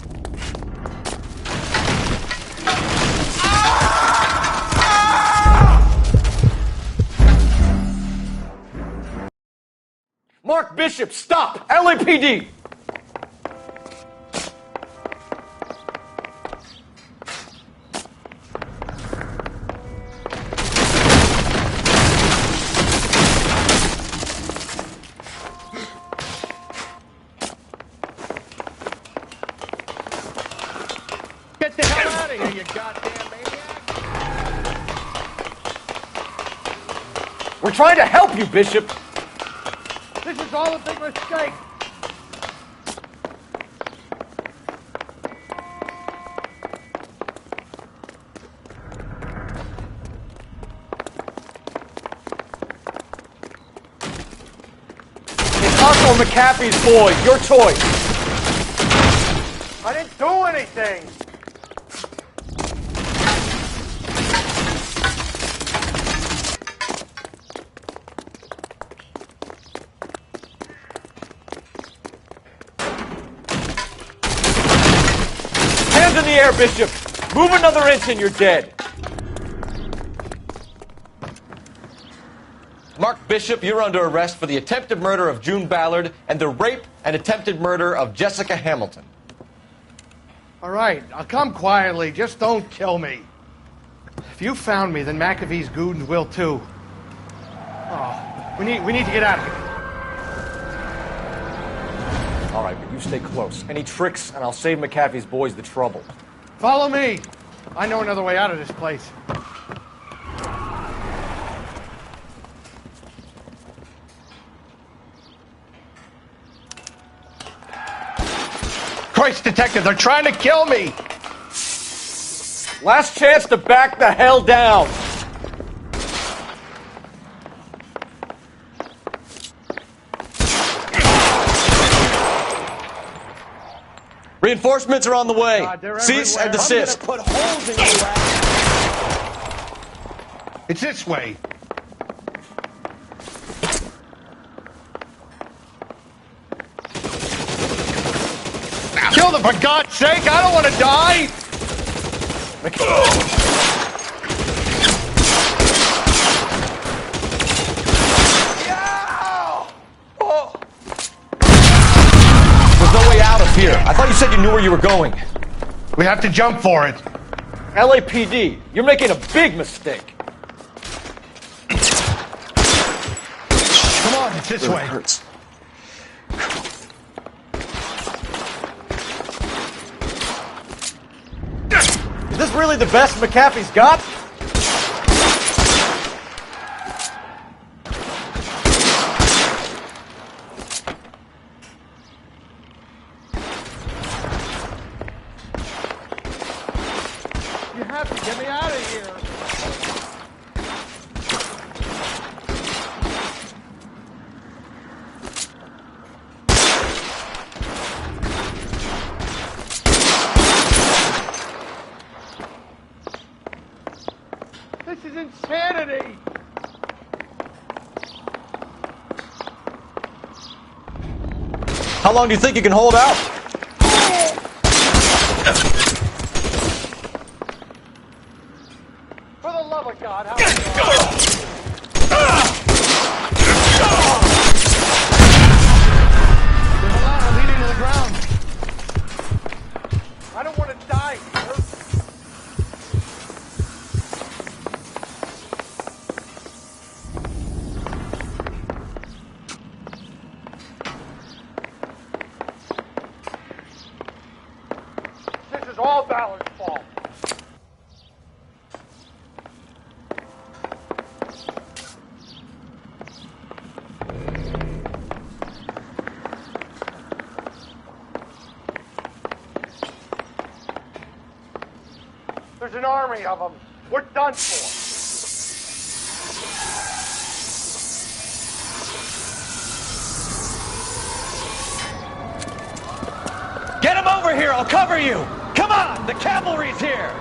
Mark Bishop, stop! LAPD! Get the hell out of here, you goddamn maniac! We're trying to help you, Bishop. This is all a big mistake! McAfee's boy. Your choice. I didn't do anything. Hands in the air, Bishop. Move another inch and you're dead. Mark Bishop, you're under arrest for the attempted murder of June Ballard and the rape and attempted murder of Jessica Hamilton. All right, I'll come quietly. Just don't kill me. If you found me, then McAfee's goons will too. Oh, we need to get out of here. All right, but you stay close. Any tricks, and I'll save McAfee's boys the trouble. Follow me. I know another way out of this place. Christ, detective, they're trying to kill me! Last chance to back the hell down! Reinforcements are on the way. God, Cease and desist. Put holes in you. It's this way. Kill them, for God's sake! I don't want to die! There's no way out of here. I thought you said you knew where you were going. We have to jump for it. LAPD, you're making a big mistake. Come on, it's this way. It hurts. Is this really the best McAfee's got? You have to get me out of here. This is insanity! How long do you think you can hold out? For the love of God, how There's a ladder leading to the ground. I don't want to die here. This is all Ballard's fault. There's an army of them. We're done for. Get him over here, I'll cover you! Come on, the cavalry's here!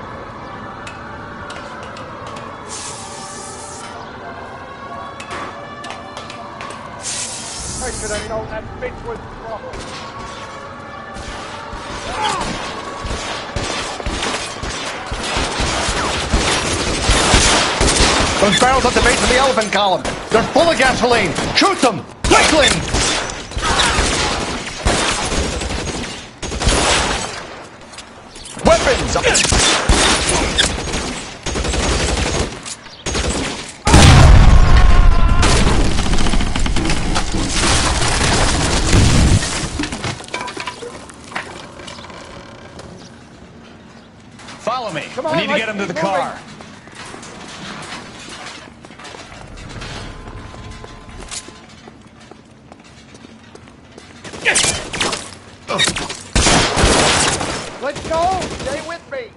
I should have known that bitch was trouble. Those barrels at the base of the elephant column. They're full of gasoline. Shoot them! Quickly! Weapons! Follow me. Come on, we need to let's get him to the keep car. moving. Let's go! Stay with me!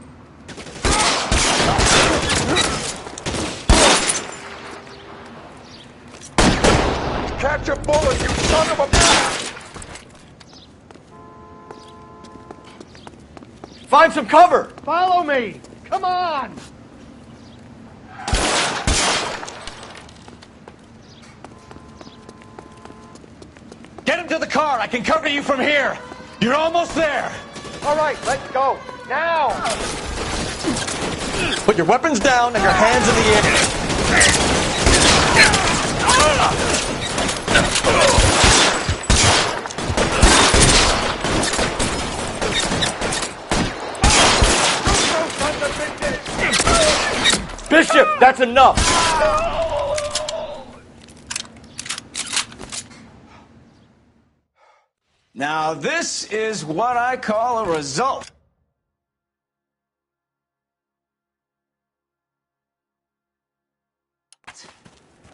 Catch a bullet, you son of a bitch! Find some cover! Follow me! Come on! Get him to the car. I can cover you from here. You're almost there. All right, let's go. Now! Put your weapons down and your hands in the air. Bishop, that's enough! Now, this is what I call a result.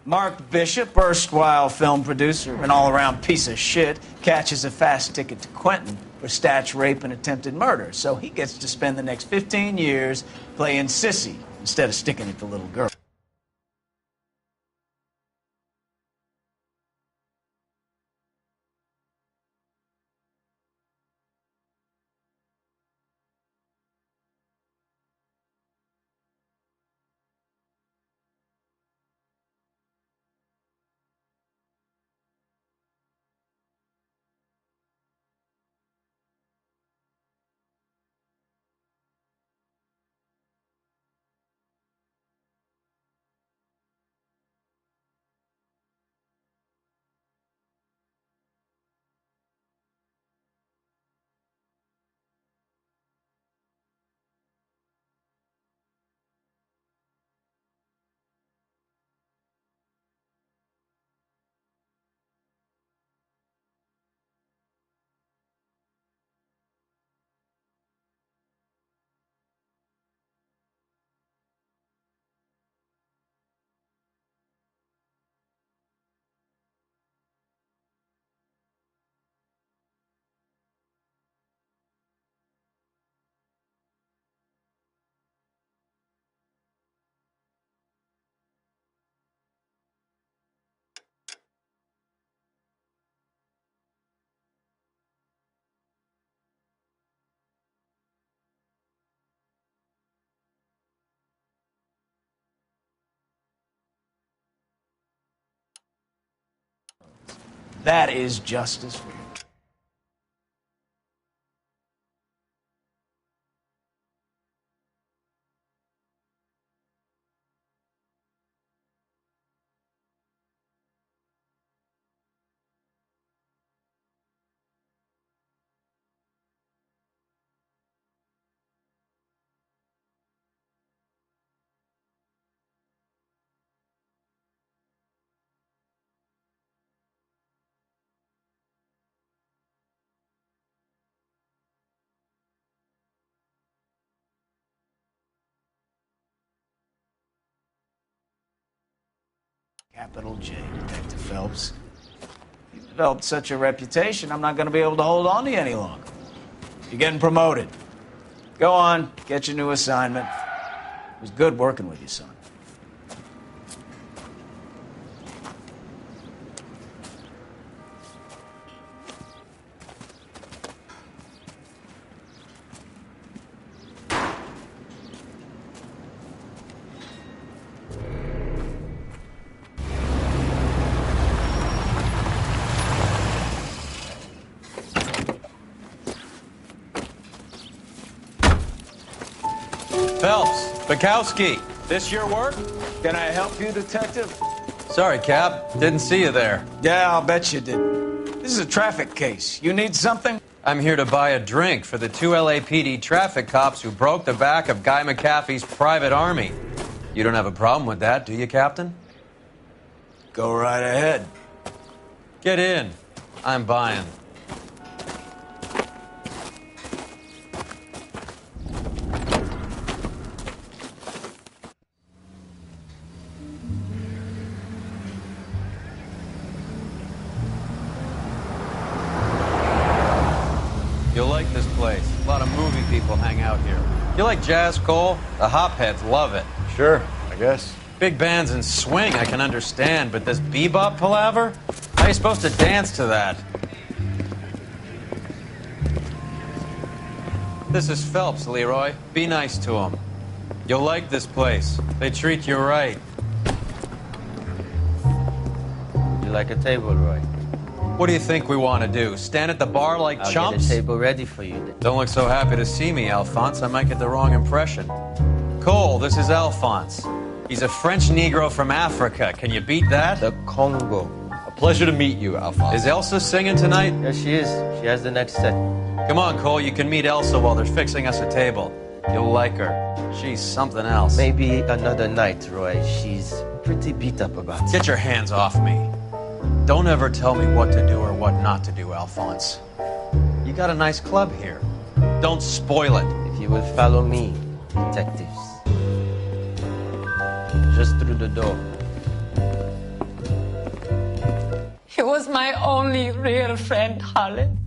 Mark Bishop, erstwhile film producer, an all-around piece of shit, catches a fast ticket to Quentin for statch rape and attempted murder. So he gets to spend the next 15 years playing sissy instead of sticking it to little girls. That is justice for you. Capital J, Detective Phelps. You've developed such a reputation, I'm not going to be able to hold on to you any longer. You're getting promoted. Go on, get your new assignment. It was good working with you, son. Phelps, Bukowski. This your work? Can I help you, Detective? Sorry, Cap. Didn't see you there. Yeah, I'll bet you did. This is a traffic case. You need something? I'm here to buy a drink for the 2 LAPD traffic cops who broke the back of Guy McAfee's private army. You don't have a problem with that, do you, Captain? Go right ahead. Get in. I'm buying. You'll like this place. A lot of movie people hang out here. You like jazz, Cole? The hopheads love it. Sure, I guess. Big bands and swing I can understand, but this bebop palaver? How are you supposed to dance to that? This is Phelps, Leroy. Be nice to him. You'll like this place. They treat you right. You like a table, Roy? What do you think we want to do? Stand at the bar like I'll chumps? get a table ready for you then. Don't look so happy to see me, Alphonse. I might get the wrong impression. Cole, this is Alphonse. He's a French Negro from Africa. Can you beat that? The Congo. A pleasure to meet you, Alphonse. Is Elsa singing tonight? Yes, she is. She has the next set. Come on, Cole. You can meet Elsa while they're fixing us a table. You'll like her. She's something else. Maybe another night, Roy. She's pretty beat up about it. Get your hands off me. Don't ever tell me what to do or what not to do, Alphonse. You got a nice club here. Don't spoil it. If you will follow me, detectives. Just through the door. He was my only real friend, Harlan.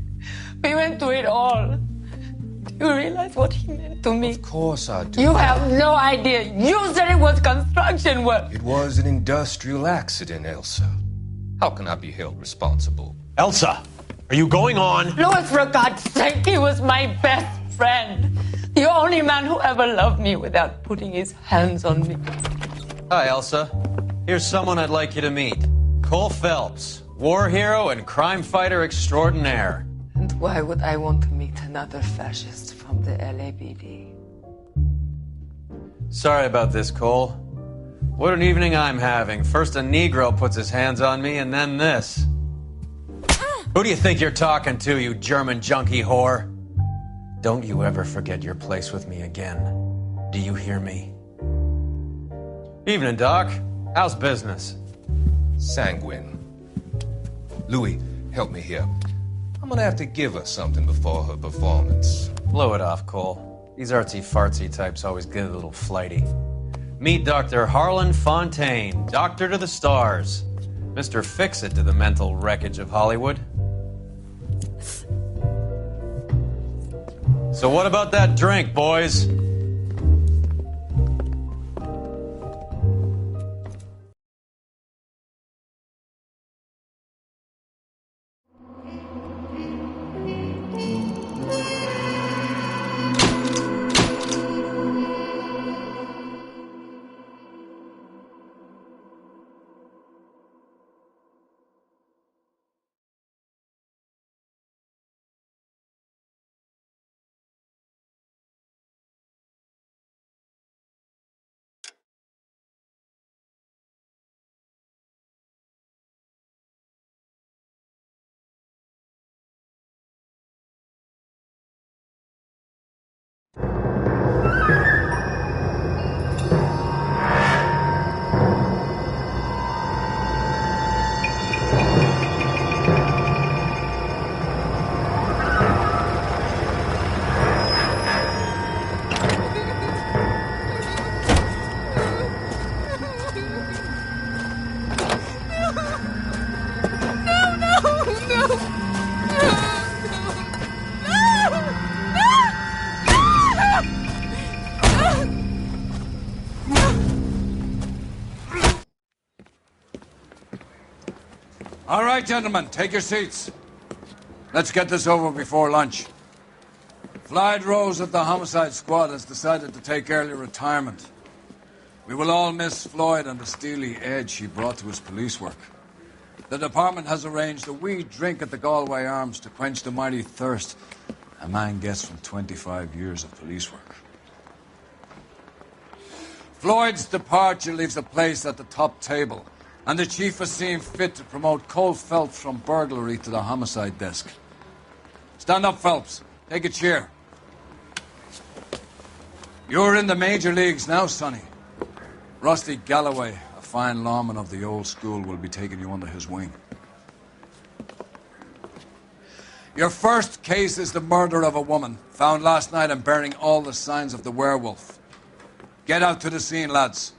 We went through it all. Do you realize what he meant to me? Of course I do. You have no idea. You said it was construction work. It was an industrial accident, Elsa. How can I be held responsible? Elsa, are you going on? Louis, for God's sake, he was my best friend. The only man who ever loved me without putting his hands on me. Hi, Elsa. Here's someone I'd like you to meet. Cole Phelps, war hero and crime fighter extraordinaire. And why would I want to meet another fascist from the LAPD? Sorry about this, Cole. What an evening I'm having. First a Negro puts his hands on me, and then this. Who do you think you're talking to, you German junkie whore? Don't you ever forget your place with me again. Do you hear me? Evening, Doc. How's business? Sanguine. Louis, help me here. I'm gonna have to give her something before her performance. Blow it off, Cole. These artsy-fartsy types always get a little flighty. Meet Dr. Harlan Fontaine, doctor to the stars. Mr. Fix-It to the mental wreckage of Hollywood. So what about that drink, boys? All right, gentlemen, take your seats. Let's get this over before lunch. Floyd Rose of the Homicide Squad has decided to take early retirement. We will all miss Floyd and the steely edge he brought to his police work. The department has arranged a wee drink at the Galway Arms to quench the mighty thirst a man gets from 25 years of police work. Floyd's departure leaves a place at the top table, and the chief has seen fit to promote Cole Phelps from burglary to the homicide desk. Stand up, Phelps. Take a chair. You're in the major leagues now, Sonny. Rusty Galloway, a fine lawman of the old school, will be taking you under his wing. Your first case is the murder of a woman, found last night and bearing all the signs of the werewolf. Get out to the scene, lads.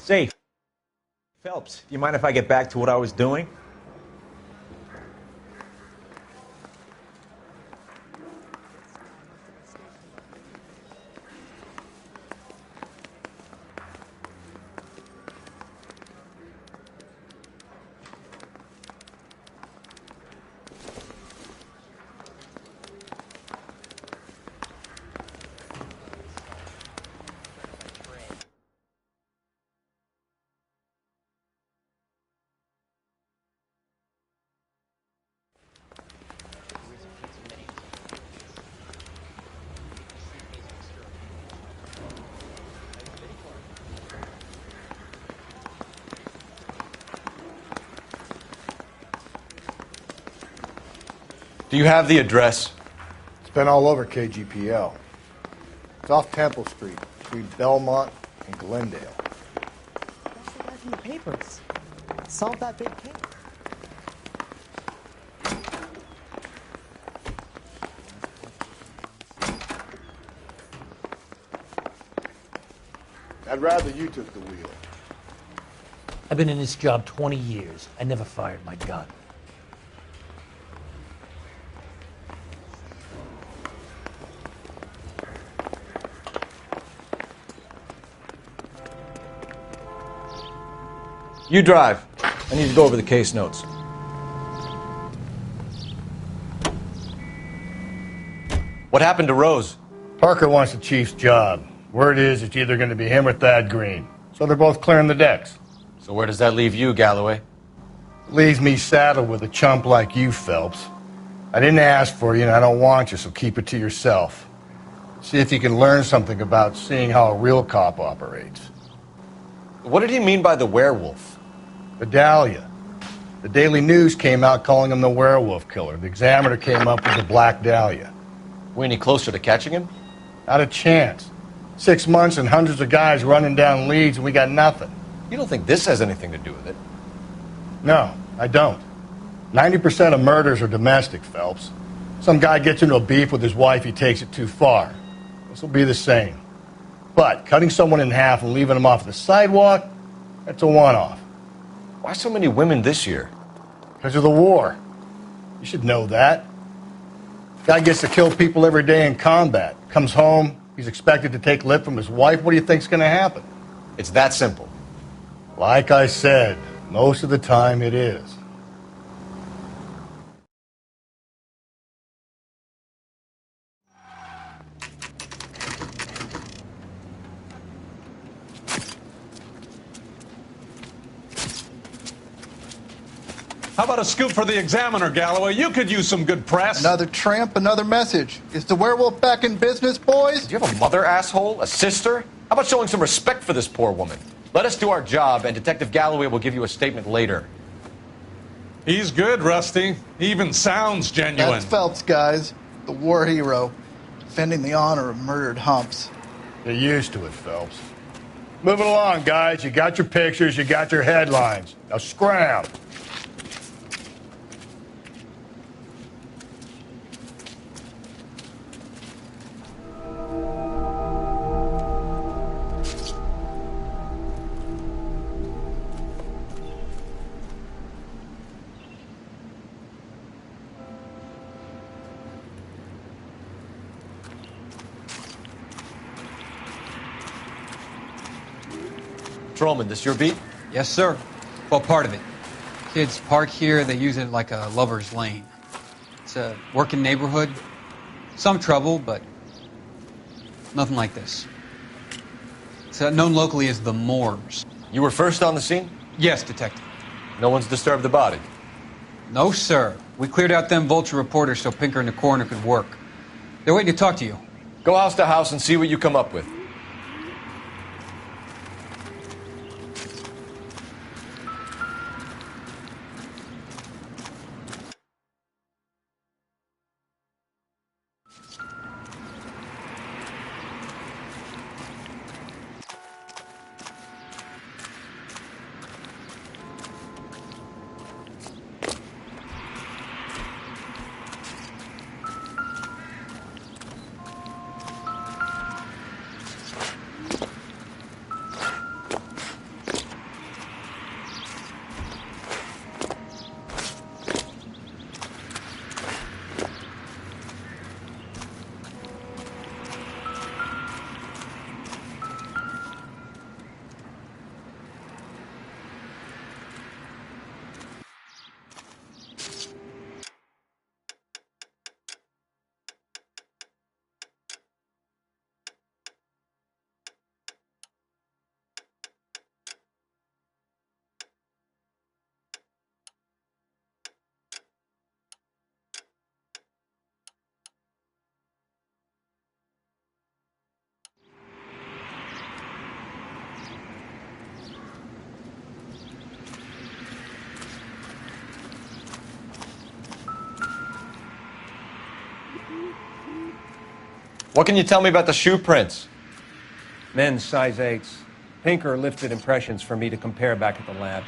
Safe. Phelps, do you mind if I get back to what I was doing? Do you have the address? It's been all over KGPL. It's off Temple Street, between Belmont and Glendale. That's the guy from the papers. Solve that big case. I'd rather you took the wheel. I've been in this job 20 years. I never fired my gun. You drive. I need to go over the case notes. What happened to Rose? Parker wants the chief's job. Word is it's either going to be him or Thad Green. So they're both clearing the decks. So where does that leave you, Galloway? Leaves me saddled with a chump like you, Phelps. I didn't ask for you and I don't want you, so keep it to yourself. See if you can learn something about seeing how a real cop operates. What did he mean by the werewolf? The Dahlia. The Daily News came out calling him the werewolf killer. The Examiner came up with the Black Dahlia. We any closer to catching him? Not a chance. 6 months and hundreds of guys running down leads and we got nothing. You don't think this has anything to do with it? No, I don't. 90% of murders are domestic, Phelps. Some guy gets into a beef with his wife, he takes it too far. This will be the same. But cutting someone in half and leaving them off the sidewalk, that's a one-off. Why so many women this year? Because of the war. You should know that. Guy gets to kill people every day in combat. Comes home, he's expected to take lip from his wife. What do you think's going to happen? It's that simple. Like I said, most of the time it is. How about a scoop for the Examiner, Galloway? You could use some good press. Another tramp, another message. Is the werewolf back in business, boys? Do you have a mother, asshole? A sister? How about showing some respect for this poor woman? Let us do our job, and Detective Galloway will give you a statement later. He's good, Rusty. He even sounds genuine. That's Phelps, guys. The war hero. Defending the honor of murdered humps. Get used to it, Phelps. Moving along, guys. You got your pictures, you got your headlines. Now scram. Patrolman, this your beat? Yes, sir. Well, part of it. Kids park here, they use it like a lover's lane. It's a working neighborhood. Some trouble, but nothing like this. It's known locally as the Moors. You were first on the scene? Yes, Detective. No one's disturbed the body? No, sir. We cleared out them vulture reporters so Pinker and the coroner could work. They're waiting to talk to you. Go house to house and see what you come up with. What can you tell me about the shoe prints? Men's size 8s. Pinker lifted impressions for me to compare back at the lab.